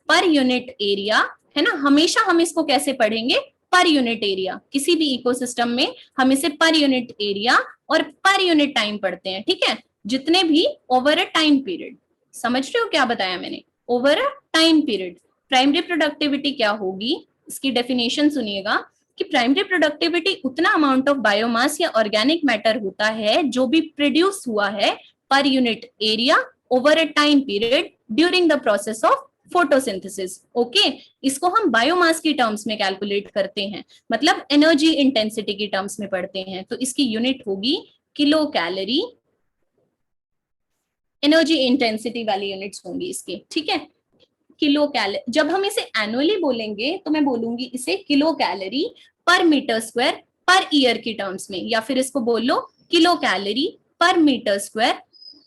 पर यूनिट एरिया, है ना, हमेशा हम इसको कैसे पढ़ेंगे, पर यूनिट एरिया। किसी भी इकोसिस्टम में हम इसे पर यूनिट एरिया और पर यूनिट टाइम पढ़ते हैं, ठीक है, जितने भी ओवर अ टाइम पीरियड। समझ रहे हो क्या बताया मैंने, over a time period. Primary productivity क्या होगी, इसकी डेफिनेशन सुनिएगा कि प्राइमरी प्रोडक्टिविटी उतना अमाउंट ऑफ बायोमास या ऑर्गेनिक मैटर होता है जो भी प्रोड्यूस हुआ है per unit area over a time period during the process of photosynthesis. Okay, इसको हम बायोमास की टर्म्स में कैलकुलेट करते हैं, मतलब एनर्जी इंटेंसिटी की टर्म्स में पढ़ते हैं। तो इसकी यूनिट होगी किलो कैलोरी, एनर्जी इंटेंसिटी वाली यूनिट्स होंगी इसकी, ठीक है। किलो कैलोरी, जब हम इसे एनुअली बोलेंगे तो मैं बोलूंगी इसे kilo calorie per meter square per year की टर्म्स में, या फिर इसको बोल लो kilo calorie per meter square,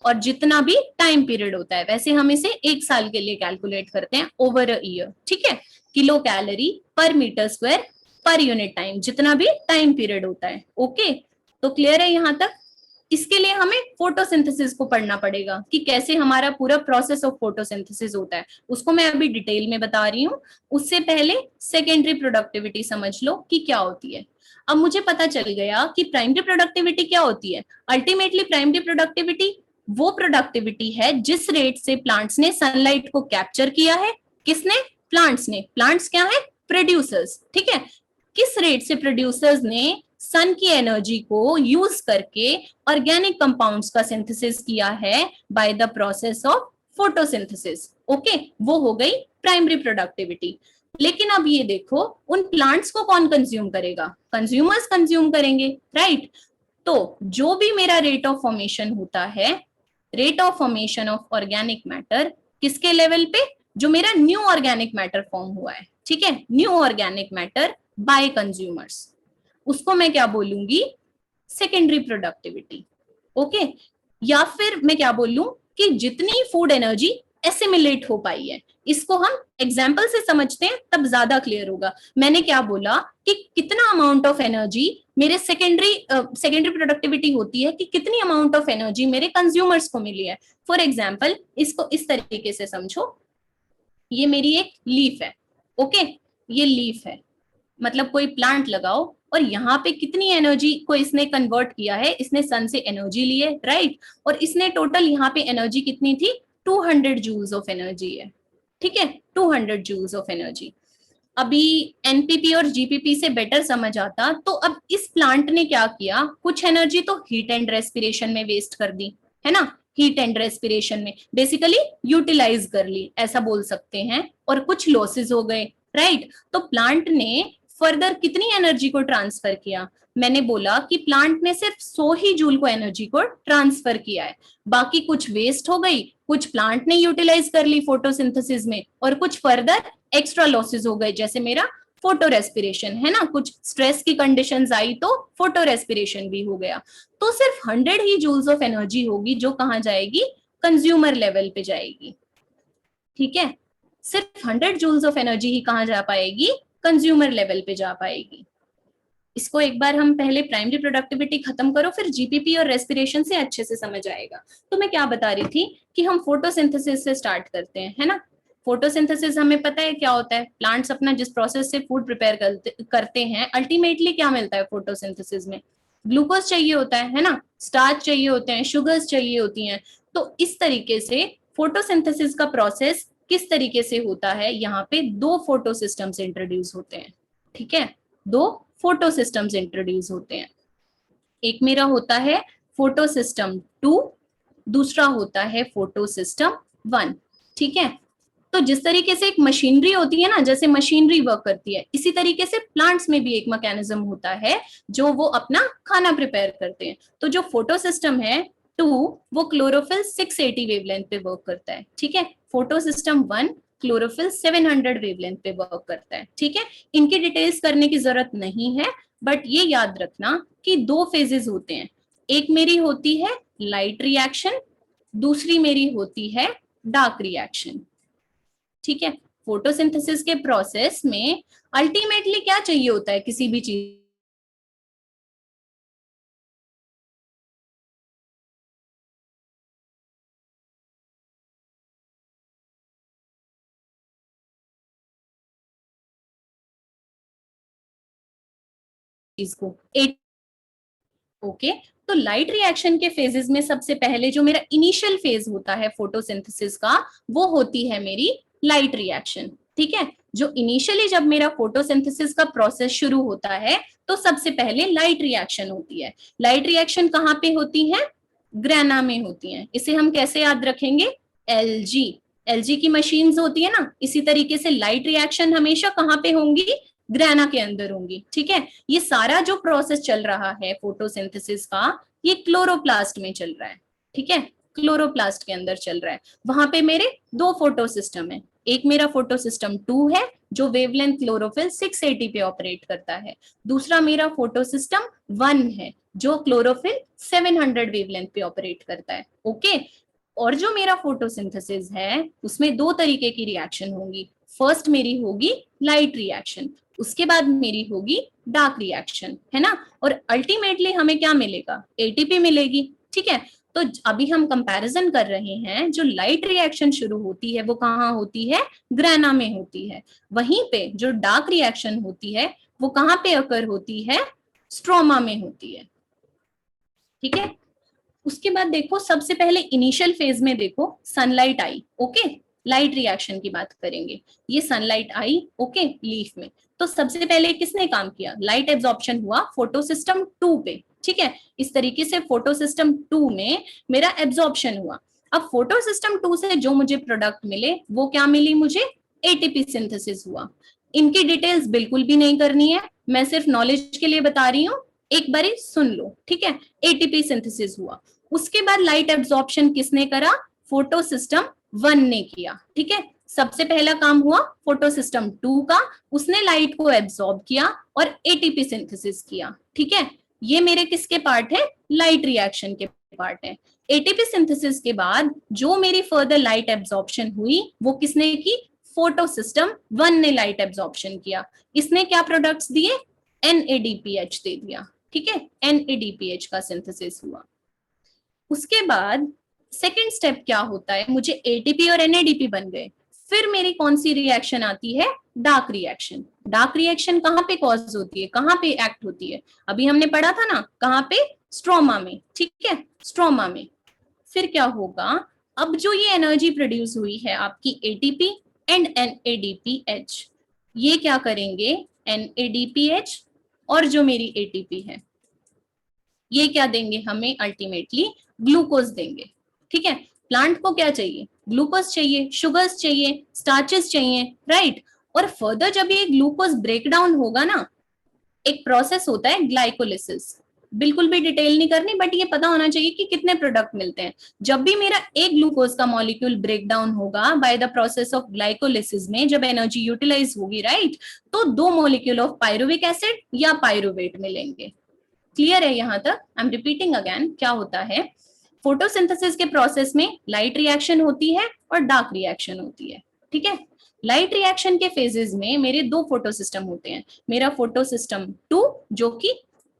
और जितना भी टाइम पीरियड होता है, वैसे हम इसे एक साल के लिए कैलकुलेट करते हैं ओवर अ ईयर, ठीक है। Kilo calorie per meter square per unit time, जितना भी टाइम पीरियड होता है। ओके, तो क्लियर है यहां तक। इसके लिए हमें फोटोसिंथेसिस को पढ़ना पड़ेगा कि कैसे हमारा पूरा प्रोसेस ऑफ फोटोसिंथेसिस होता है, उसको मैं अभी डिटेल में बता रही हूँ। उससे पहले सेकेंडरी प्रोडक्टिविटी समझ लो कि क्या होती है। अब मुझे पता चल गया कि प्राइमरी प्रोडक्टिविटी क्या होती है। अल्टीमेटली प्राइमरी प्रोडक्टिविटी वो प्रोडक्टिविटी है जिस रेट से प्लांट्स ने सनलाइट को कैप्चर किया है। किसने, प्लांट्स ने। प्लांट्स क्या है, प्रोड्यूसर्स, ठीक है। किस रेट से प्रोड्यूसर्स ने सन की एनर्जी को यूज करके ऑर्गेनिक कंपाउंड्स का सिंथेसिस किया है by the process of photosynthesis. Okay, वो हो गई प्राइमरी प्रोडक्टिविटी। लेकिन अब ये देखो, उन प्लांट्स को कौन कंज्यूम करेगा, कंज्यूमर्स कंज्यूम करेंगे, राइट। तो जो भी मेरा रेट ऑफ फॉर्मेशन होता है, rate of formation of organic matter, किसके लेवल पे, जो मेरा न्यू ऑर्गेनिक मैटर फॉर्म हुआ है, ठीक है, new organic matter bye consumers, उसको मैं क्या बोलूंगी, सेकेंडरी प्रोडक्टिविटी। ओके, या फिर मैं क्या बोलूं कि जितनी फूड एनर्जी एसिमिलेट हो पाई है, इसको हम एग्जाम्पल से समझते हैं तब ज्यादा क्लियर होगा। मैंने क्या बोला कि कितना अमाउंट ऑफ एनर्जी मेरे सेकेंडरी प्रोडक्टिविटी होती है कि कितनी अमाउंट ऑफ एनर्जी मेरे कंज्यूमर्स को मिली है। फॉर एग्जाम्पल इसको इस तरीके से समझो, ये मेरी एक लीफ है, ओके, ये लीफ है, मतलब कोई प्लांट लगाओ और यहाँ पे कितनी एनर्जी को इसने कन्वर्ट किया है, इसने सन से एनर्जी ली है, राइट। और इसने टोटल यहाँ पे एनर्जी कितनी थी, 200 जूल्स ऑफ एनर्जी है, ठीक है, 200 जूल्स ऑफ एनर्जी। अभी एनपीपी और जीपीपी से बेटर समझ आता, तो अब इस प्लांट ने क्या किया, कुछ एनर्जी तो हीट एंड रेस्पिरेशन में वेस्ट कर दी, है ना, हीट एंड रेस्पिरेशन में बेसिकली यूटिलाइज कर ली, ऐसा बोल सकते हैं, और कुछ लॉसेस हो गए, राइट। तो प्लांट ने फर्दर कितनी एनर्जी को ट्रांसफर किया, मैंने बोला कि प्लांट ने सिर्फ 100 ही जूल को एनर्जी को ट्रांसफर किया है, बाकी कुछ वेस्ट हो गई, कुछ प्लांट ने यूटिलाइज कर ली फोटोसिंथेसिस में, और कुछ फर्दर एक्स्ट्रा लॉसेस हो गए, जैसे मेरा फोटो रेस्पिरेशन, है ना, कुछ स्ट्रेस की कंडीशंस आई तो फोटो रेस्पिरेशन भी हो गया। तो सिर्फ 100 ही जूल्स ऑफ एनर्जी होगी जो कहाँ जाएगी, कंज्यूमर लेवल पे जाएगी, ठीक है। सिर्फ 100 जूल्स ऑफ एनर्जी ही कहाँ जा पाएगी, कंज्यूमर लेवल पे जा पाएगी। इसको एक बार हम पहले प्राइमरी प्रोडक्टिविटी खत्म करो, फिर जीपीपी और रेस्पिरेशन से अच्छे से समझ आएगा। तो मैं क्या बता रही थी कि हम फोटोसिंथेसिस से स्टार्ट करते हैं, है ना। फोटोसिंथेसिस हमें पता है क्या होता है, प्लांट्स अपना जिस प्रोसेस से फूड प्रिपेयर करते हैं, अल्टीमेटली क्या मिलता है फोटोसिंथेसिस में, ग्लूकोज चाहिए होता है ना, स्टार्च चाहिए होते हैं, शुगर्स चाहिए होती हैं। तो इस तरीके से फोटोसिंथेसिस का प्रोसेस किस तरीके से होता है, यहाँ पे दो फोटो सिस्टम्स इंट्रोड्यूस होते हैं, ठीक है, दो फोटो सिस्टम्स इंट्रोड्यूस होते हैं। एक मेरा होता है फोटो सिस्टम 2, दूसरा होता है फोटो सिस्टम 1, ठीक है। तो जिस तरीके से एक मशीनरी होती है ना, जैसे मशीनरी वर्क करती है, इसी तरीके से प्लांट्स में भी एक मैकेनिज्म होता है जो वो अपना खाना प्रिपेयर करते हैं। तो जो फोटो सिस्टम है 2, वो क्लोरोफिल 680 वेवलेंथ पे वर्क करता है, ठीक है। फोटो सिस्टम 1 क्लोरोफिल 700 वेवलेंथ पे वर्क करता है, ठीक है। इनकी डिटेल्स करने की जरूरत नहीं है, बट ये याद रखना कि दो फेजेस होते हैं, एक मेरी होती है लाइट रिएक्शन, दूसरी मेरी होती है डार्क रिएक्शन, ठीक है। फोटोसिंथेसिस के प्रोसेस में अल्टीमेटली क्या चाहिए होता है किसी भी चीज चीज को। ओके, तो लाइट रिएक्शन के फेजेस में सबसे पहले जो मेरा इनिशियल फेज होता है फोटोसिंथेसिस का, वो होती है मेरी लाइट रिएक्शन। ठीक है, जो इनिशियली जब मेरा फोटोसिंथेसिस का प्रोसेस शुरू होता है तो सबसे पहले लाइट रिएक्शन होती है। लाइट रिएक्शन कहाँ पे होती है? ग्रेना में होती है। इसे हम कैसे याद रखेंगे? एलजी, एलजी की मशीन्स होती है ना, इसी तरीके से लाइट रिएक्शन हमेशा कहाँ पे होंगी? ग्रेना के अंदर होंगी। ठीक है, ये सारा जो प्रोसेस चल रहा है फोटोसिंथेसिस का, ये क्लोरोप्लास्ट में चल रहा है। ठीक है, क्लोरोप्लास्ट के अंदर चल रहा है। वहां पे मेरे दो फोटो सिस्टम है। एक मेरा फोटो सिस्टम 2 है जो वेवलेंथ क्लोरोफिल 680 पे ऑपरेट करता है। दूसरा मेरा फोटो सिस्टम 1 है जो क्लोरोफिल 700 वेवलेंथ पे ऑपरेट करता है। ओके, और जो मेरा फोटोसिंथेसिस है उसमें दो तरीके की रिएक्शन होंगी। फर्स्ट मेरी होगी लाइट रिएक्शन, उसके बाद मेरी होगी डार्क रिएक्शन, है ना। और अल्टीमेटली हमें क्या मिलेगा? एटीपी मिलेगी। ठीक है, तो अभी हम कंपैरिजन कर रहे हैं, जो लाइट रिएक्शन शुरू होती है वो कहाँ होती है? ग्रेना में होती है। वहीं पे जो डार्क रिएक्शन होती है वो कहाँ पे अकर होती है? स्ट्रोमा में होती है। ठीक है, उसके बाद देखो सबसे पहले इनिशियल फेज में देखो सनलाइट आई। ओके, लाइट रिएक्शन की बात करेंगे। ये सनलाइट आई ओके लीफ में, तो सबसे पहले किसने काम किया? लाइट एब्जॉर्प्शन हुआ फोटो सिस्टम 2 पे। ठीक है, इस तरीके से फोटो सिस्टम 2 में मेरा एब्जॉर्प्शन हुआ। अब फोटो सिस्टम 2 से जो मुझे प्रोडक्ट मिले वो क्या मिली मुझे? एटीपी सिंथेसिस हुआ। इनकी डिटेल्स बिल्कुल भी नहीं करनी है, मैं सिर्फ नॉलेज के लिए बता रही हूँ, एक बारी सुन लो। ठीक है, एटीपी सिंथेसिस हुआ। उसके बाद लाइट एब्जॉर्प्शन किसने करा? फोटो सिस्टम 1 ने किया। ठीक है, सबसे पहला काम हुआ फोटो सिस्टम 2 का, उसने लाइट को एब्जॉर्ब किया और एटीपी सिंथेसिस किया। ठीक है, ये मेरे किसके पार्ट है? लाइट रिएक्शन के पार्ट है। एटीपी सिंथेसिस के बाद जो मेरी फर्दर लाइट एब्जॉर्प्शन हुई वो किसने की? फोटो सिस्टम 1 ने लाइट एब्जॉर्प्शन किया। इसने क्या प्रोडक्ट्स दिए? NADPH दे दिया। ठीक है, NADPH का सिंथेसिस हुआ। उसके बाद सेकेंड स्टेप क्या होता है? मुझे एटीपी और एनएडीपी बन गए। फिर मेरी कौन सी रिएक्शन आती है? Dark reaction. डार्क रिएक्शन कहाँ पे कॉज होती है, कहाँ पे एक्ट होती है? अभी हमने पढ़ा था ना, कहाँ पे? स्ट्रोमा में। ठीक है, स्ट्रोमा में। फिर क्या होगा? अब जो ये एनर्जी प्रोड्यूस हुई है आपकी एटीपी एंड एनएडीपीएच, ये क्या करेंगे? एनएडीपीएच और जो मेरी एटीपी है ये क्या देंगे हमें? अल्टीमेटली ग्लूकोज देंगे। ठीक है, प्लांट को क्या चाहिए? ग्लूकोज चाहिए, शुगर्स चाहिए, स्टार्चेस चाहिए, राइट। और फर्दर जब ये ग्लूकोज ब्रेक डाउन होगा ना, एक प्रोसेस होता है ग्लाइकोलिसिस। बिल्कुल भी डिटेल नहीं करनी, बट ये पता होना चाहिए कि कितने प्रोडक्ट मिलते हैं। जब भी मेरा एक ग्लूकोज का मॉलिक्यूल ब्रेक डाउन होगा by the process of glycolysis में, जब एनर्जी यूटिलाइज होगी, राइट, तो दो मॉलिक्यूल ऑफ पायरुविक एसिड या पायरुवेट मिलेंगे। क्लियर है यहाँ तक? आई एम रिपीटिंग अगेन, क्या होता है? फोटोसिंथेसिस के प्रोसेस में लाइट रिएक्शन होती है और डार्क रिएक्शन होती है। ठीक है, लाइट रिएक्शन के फेजेस में मेरे दो फोटो सिस्टम होते हैं। मेरा फोटो सिस्टम 2 जो कि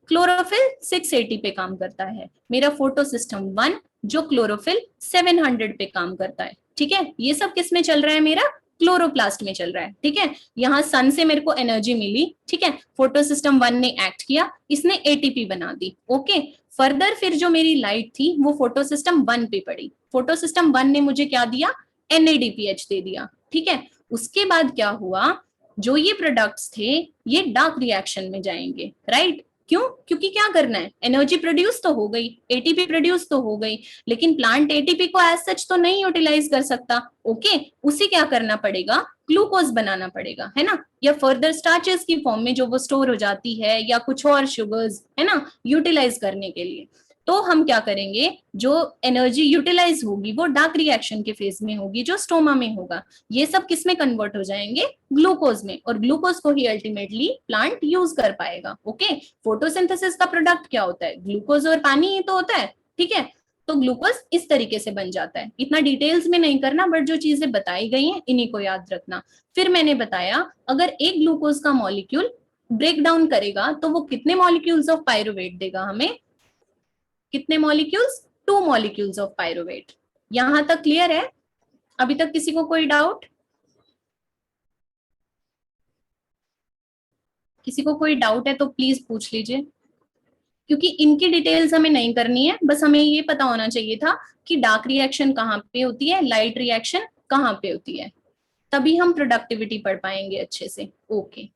क्लोरोफिल 680 पे काम करता है, मेरा फोटो सिस्टम 1 जो क्लोरोफिल 700 पे काम करता है। ठीक है, ये सब किस में चल रहा है? मेरा क्लोरोप्लास्ट में चल रहा है। ठीक है, यहाँ सन से मेरे को एनर्जी मिली। ठीक है, फोटो सिस्टम 1 ने एक्ट किया, इसने एटीपी बना दी। ओके, फर्दर फिर जो मेरी लाइट थी वो फोटो सिस्टम 1 पे पड़ी। फोटो सिस्टम 1 ने मुझे क्या दिया? NADPH दे दिया। ठीक है, उसके बाद क्या हुआ? जो ये प्रोडक्ट्स थे ये डार्क रिएक्शन में जाएंगे, राइट। क्यों? क्योंकि क्या करना है? एनर्जी प्रोड्यूस तो हो गई, एटीपी प्रोड्यूस तो हो गई, लेकिन प्लांट एटीपी को एज सच तो नहीं यूटिलाइज कर सकता। ओके, उसे क्या करना पड़ेगा? ग्लूकोज बनाना पड़ेगा, है ना, या फर्दर स्टार्चेस की फॉर्म में जो वो स्टोर हो जाती है, या कुछ और शुगर्स, है ना, यूटिलाइज करने के लिए। तो हम क्या करेंगे? जो एनर्जी यूटिलाइज होगी वो डार्क रिएक्शन के फेज में होगी, जो स्टोमा में होगा। ये सब किस में कन्वर्ट हो जाएंगे? ग्लूकोज में, और ग्लूकोज को ही अल्टीमेटली प्लांट यूज कर पाएगा। ओके, फोटोसिंथेसिस का प्रोडक्ट क्या होता है? ग्लूकोज और पानी ही तो होता है। ठीक है, तो ग्लूकोज इस तरीके से बन जाता है। इतना डिटेल्स में नहीं करना, बट जो चीजें बताई गई हैं इन्हीं को याद रखना। फिर मैंने बताया अगर एक ग्लूकोज का मॉलिक्यूल ब्रेक डाउन करेगा तो वो कितने मॉलिक्यूल्स ऑफ पायरुवेट देगा हमें? कितने मॉलिक्यूल्स? 2 molecules of pyruvate. यहां तक क्लियर है? अभी तक किसी को कोई डाउट? किसी को कोई डाउट है तो प्लीज पूछ लीजिए, क्योंकि इनकी डिटेल्स हमें नहीं करनी है, बस हमें ये पता होना चाहिए था कि डार्क रिएक्शन कहाँ पे होती है, लाइट रिएक्शन कहाँ पे होती है, तभी हम प्रोडक्टिविटी पढ़ पाएंगे अच्छे से। ओके,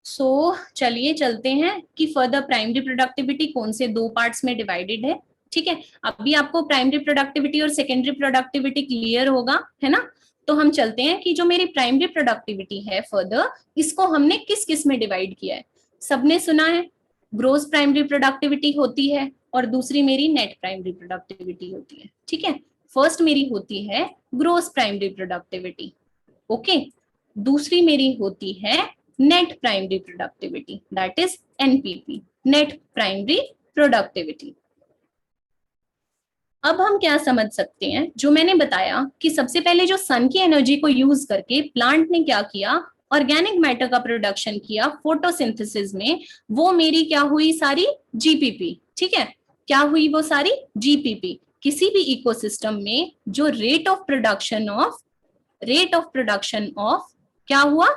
सो चलिए चलते हैं कि फर्दर प्राइमरी प्रोडक्टिविटी कौन से दो पार्ट्स में डिवाइडेड है। ठीक है, अभी आपको प्राइमरी प्रोडक्टिविटी और सेकेंडरी प्रोडक्टिविटी क्लियर होगा, है ना। तो हम चलते हैं कि जो मेरी प्राइमरी प्रोडक्टिविटी है फर्दर, इसको हमने किस किस में डिवाइड किया है। सबने सुना है ग्रोस प्राइमरी प्रोडक्टिविटी होती है और दूसरी मेरी नेट प्राइमरी प्रोडक्टिविटी होती है। ठीक है, फर्स्ट मेरी होती है ग्रोस प्राइमरी प्रोडक्टिविटी, ओके। दूसरी मेरी होती है net primary productivity, that is NPP, net primary productivity. अब हम क्या समझ सकते हैं, जो मैंने बताया कि सबसे पहले जो सन की एनर्जी को यूज करके प्लांट ने क्या किया, ऑर्गेनिक मैटर का प्रोडक्शन किया फोटोसिंथेसिस में, वो मेरी क्या हुई सारी जीपीपी। ठीक है, क्या हुई वो सारी जीपीपी। किसी भी इकोसिस्टम में जो रेट ऑफ प्रोडक्शन ऑफ क्या हुआ,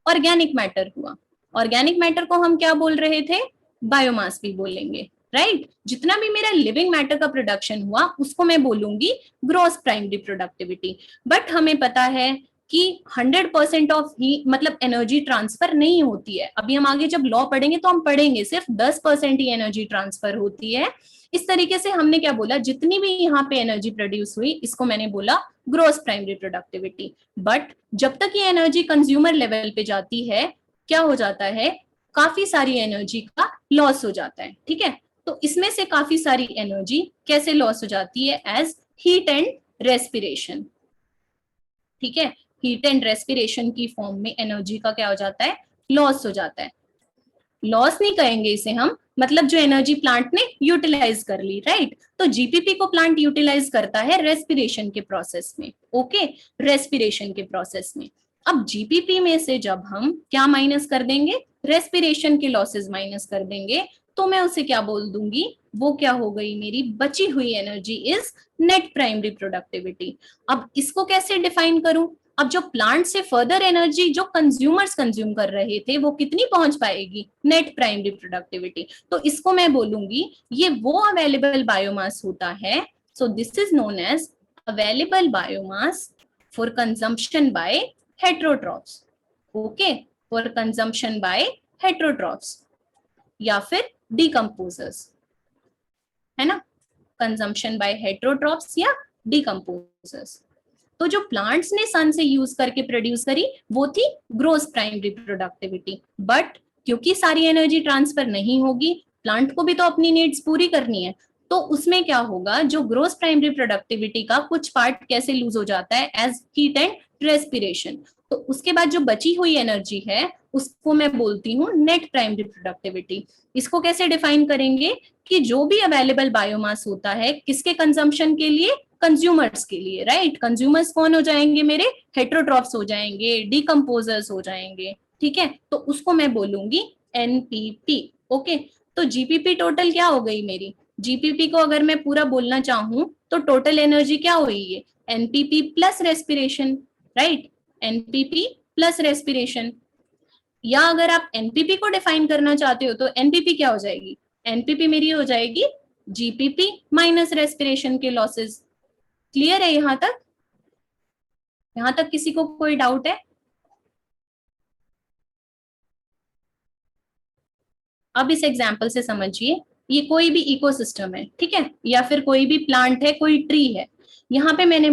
ऑर्गेनिक मैटर हुआ। ऑर्गेनिक मैटर को हम क्या बोल रहे थे, बायोमास भी बोलेंगे, राइट। जितना भी मेरा लिविंग मैटर का प्रोडक्शन हुआ उसको मैं बोलूंगी ग्रॉस प्राइमरी प्रोडक्टिविटी। बट हमें पता है कि 100% ऑफ ही मतलब एनर्जी ट्रांसफर नहीं होती है। अभी हम आगे जब लॉ पढ़ेंगे तो हम पढ़ेंगे सिर्फ 10% ही एनर्जी ट्रांसफर होती है। इस तरीके से हमने क्या बोला, जितनी भी यहाँ पे एनर्जी प्रोड्यूस हुई इसको मैंने बोला ग्रॉस प्राइमरी प्रोडक्टिविटी। बट जब तक ये एनर्जी कंज्यूमर लेवल पे जाती है, क्या हो जाता है, काफी सारी एनर्जी का लॉस हो जाता है। ठीक है, तो इसमें से काफी सारी एनर्जी कैसे लॉस हो जाती है, एज हीट एंड रेस्पिरेशन। ठीक है, हीट एंड रेस्पिरेशन की फॉर्म में एनर्जी का क्या हो जाता है, लॉस हो जाता है। लॉस नहीं कहेंगे इसे हम, मतलब जो एनर्जी प्लांट ने यूटिलाइज कर ली, राइट। तो जीपीपी को प्लांट यूटिलाइज करता है रेस्पिरेशन के प्रोसेस में, ओके, रेस्पिरेशन के प्रोसेस में। अब जीपीपी में से जब हम क्या माइनस कर देंगे, रेस्पिरेशन के लॉसेस माइनस कर देंगे, तो मैं उसे क्या बोल दूंगी, वो क्या हो गई, मेरी बची हुई energy is net primary productivity. अब इसको कैसे डिफाइन करूं, अब जो प्लांट से फर्दर एनर्जी जो कंज्यूमर्स कंज्यूम कर रहे थे वो कितनी पहुंच पाएगी, नेट प्राइमरी प्रोडक्टिविटी। तो इसको मैं बोलूंगी ये वो अवेलेबल बायोमास होता है, so this is known as available biomass for consumption by heterotrophs, okay, for consumption by heterotrophs या फिर डिकम्पोजर्स, है ना, कंजम्पशन बाय हेट्रोट्रॉफ्स या डिकम्पोजर्स। तो जो प्लांट्स ने सन से यूज करके प्रोड्यूस करी वो थी ग्रोस प्राइमरी प्रोडक्टिविटी। बट क्योंकि सारी एनर्जी ट्रांसफर नहीं होगी, प्लांट को भी तो अपनी नीड्स पूरी करनी है, तो उसमें क्या होगा, जो ग्रोस प्राइमरी प्रोडक्टिविटी का कुछ पार्ट कैसे लूज हो जाता है, एज हीट एंड रेस्पिरेशन। तो उसके बाद जो बची हुई एनर्जी है उसको मैं बोलती हूँ नेट प्राइमरी प्रोडक्टिविटी। इसको कैसे डिफाइन करेंगे, कि जो भी अवेलेबल बायोमास होता है किसके कंजम्पशन के लिए, कंज्यूमर्स के लिए, राइट। कंज्यूमर्स कौन हो जाएंगे, मेरे हेट्रोट्रॉफ्स हो जाएंगे, डिकम्पोजर्स हो जाएंगे। ठीक है, तो उसको मैं बोलूंगी एनपीपी, ओके। तो जीपीपी टोटल क्या हो गई मेरी, जीपीपी को अगर मैं पूरा बोलना चाहूं तो टोटल एनर्जी क्या हुई है, NPP plus respiration, right, NPP plus respiration. या अगर आप एनपीपी को डिफाइन करना चाहते हो तो एनपीपी क्या हो जाएगी, एनपीपी मेरी हो जाएगी जीपीपी माइनस रेस्पिरेशन के लॉसेस। क्लियर है यहां तक, यहां तक किसी को कोई डाउट है। अब इस एग्जाम्पल से समझिए, ये कोई भी इकोसिस्टम है, ठीक है, या फिर कोई भी प्लांट है, कोई ट्री है। यहाँ पे मैंने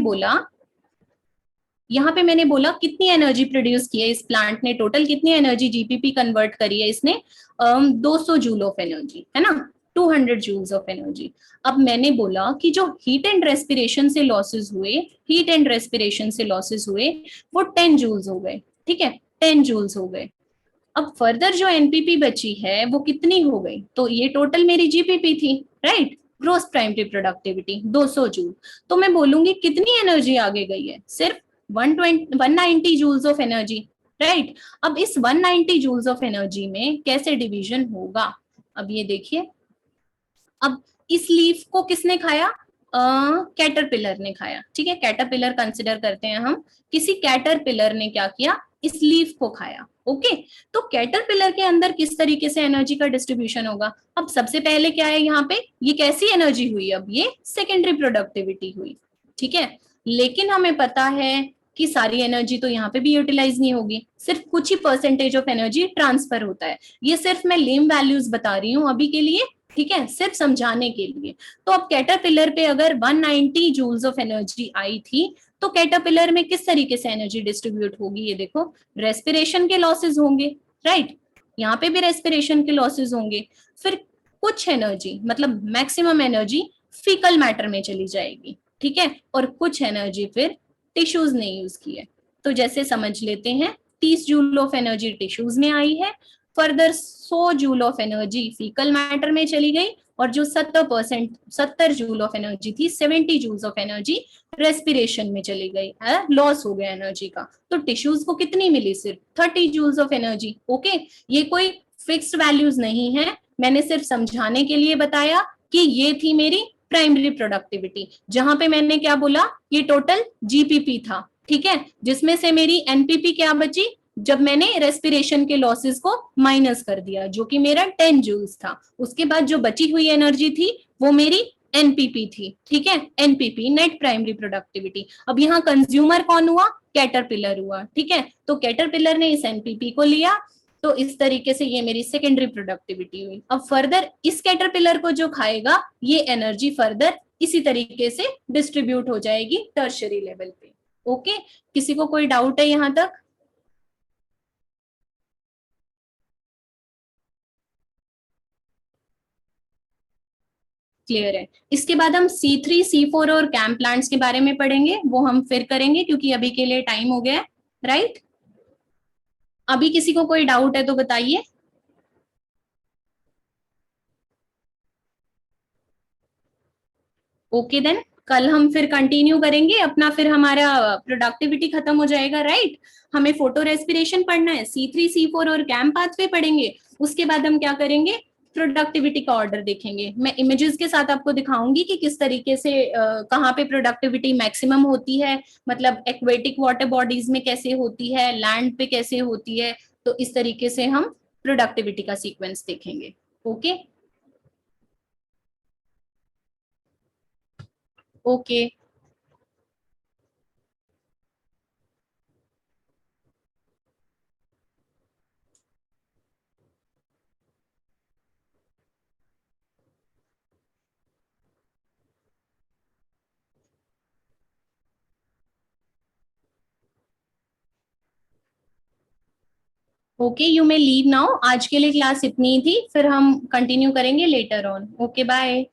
बोला कितनी एनर्जी प्रोड्यूस की है इस प्लांट ने, टोटल कितनी एनर्जी जीपीपी कन्वर्ट करी है इसने, 200 जूल ऑफ एनर्जी, है ना, 200 जूल्स ऑफ एनर्जी। अब मैंने बोला कि जो हीट एंड रेस्पिरेशन से लॉसेस हुए, हीट एंड रेस्पिरेशन से लॉसेस हुए वो 10 जूल्स हो गए, ठीक है, 10 जूल्स हो गए। अब फर्दर जो एनपीपी बची है वो कितनी हो गई, तो ये टोटल मेरी जीपीपी थी, right, gross primary productivity 200 joule. तो मैं बोलूंगी कितनी एनर्जी आगे गई है, सिर्फ 190 जूल्स ऑफ एनर्जी, राइट। अब इस 190 जूल्स ऑफ एनर्जी में कैसे डिवीजन होगा, अब ये देखिए। अब इस लीफ को किसने खाया, कैटरपिलर ने खाया, ठीक है, कैटरपिलर कंसिडर करते हैं हम। किसी कैटरपिलर ने क्या किया, इस लीफ को खाया। ओके, तो कैटरपिलर के अंदर किस तरीके से एनर्जी का डिस्ट्रीब्यूशन होगा? अब सबसे पहले क्या है यहाँ पे, ये कैसी एनर्जी हुई? अब ये सेकेंडरी प्रोडक्टिविटी हुई, ठीक है। लेकिन हमें पता है कि सारी एनर्जी तो यहाँ पे भी यूटिलाइज नहीं होगी, सिर्फ कुछ ही परसेंटेज ऑफ एनर्जी ट्रांसफर होता है। ये सिर्फ मैं लेम वैल्यूज बता रही हूँ अभी के लिए, ठीक है, सिर्फ समझाने के लिए। तो अब कैटरपिलर पे अगर 190 जूल्स ऑफ एनर्जी आई थी, तो कैटरपिलर में किस तरीके से एनर्जी डिस्ट्रीब्यूट होगी? ये देखो, रेस्पिरेशन के लॉसेस होंगे, राइट, यहाँ पे भी रेस्पिरेशन के लॉसेस होंगे। फिर कुछ एनर्जी, मतलब मैक्सिमम एनर्जी फीकल मैटर में चली जाएगी, ठीक है, और कुछ एनर्जी फिर टिश्यूज ने यूज की है। तो जैसे समझ लेते हैं, 30 जूल ऑफ एनर्जी टिश्यूज में आई है, further 100 joule of energy faecal matter में चली गई, और जो 70 जूल ऑफ एनर्जी थी, 70 जूल्स ऑफ एनर्जी रेस्पिरेशन में चली गई, लॉस हो गया एनर्जी का। तो टिश्यूज को कितनी मिली? सिर्फ 30 जूल्स ऑफ एनर्जी। ओके, ये कोई फिक्स्ड वैल्यूज नहीं है, मैंने सिर्फ समझाने के लिए बताया कि ये थी मेरी प्राइमरी प्रोडक्टिविटी, जहां पे मैंने क्या बोला, ये टोटल जीपीपी था, ठीक है, जिसमें से मेरी एनपीपी क्या बची, जब मैंने रेस्पिरेशन के लॉसेस को माइनस कर दिया, जो कि मेरा 10 जूल्स था। उसके बाद जो बची हुई एनर्जी थी वो मेरी एनपीपी थी, ठीक है, एनपीपी नेट प्राइमरी प्रोडक्टिविटी। अब यहाँ कंज्यूमर कौन हुआ? कैटरपिलर हुआ, ठीक है। तो कैटरपिलर ने इस एनपीपी को लिया, तो इस तरीके से ये मेरी सेकेंडरी प्रोडक्टिविटी हुई। अब फर्दर इस कैटरपिलर को जो खाएगा, ये एनर्जी फर्दर इसी तरीके से डिस्ट्रीब्यूट हो जाएगी टर्शरी लेवल पे। ओके, किसी को कोई डाउट है यहाँ तक? क्लियर है। इसके बाद हम C3, C4 और कैम प्लांट्स के बारे में पढ़ेंगे, वो हम फिर करेंगे क्योंकि अभी के लिए टाइम हो गया है, राइट। अभी किसी को कोई डाउट है तो बताइए। ओके देन, कल हम फिर कंटिन्यू करेंगे अपना, फिर हमारा प्रोडक्टिविटी खत्म हो जाएगा, राइट। हमें फोटो रेस्पिरेशन पढ़ना है, C3, C4 और कैम पाथवे पढ़ेंगे। उसके बाद हम क्या करेंगे, प्रोडक्टिविटी का ऑर्डर देखेंगे। मैं इमेजेस के साथ आपको दिखाऊंगी कि किस तरीके से कहाँ पे प्रोडक्टिविटी मैक्सिमम होती है, मतलब एक्वेटिक वाटर बॉडीज में कैसे होती है, लैंड पे कैसे होती है। तो इस तरीके से हम प्रोडक्टिविटी का सीक्वेंस देखेंगे। Okay okay. Okay, you may leave now. आज के लिए क्लास इतनी ही थी, फिर हम कंटिन्यू करेंगे लेटर ऑन। Okay, bye.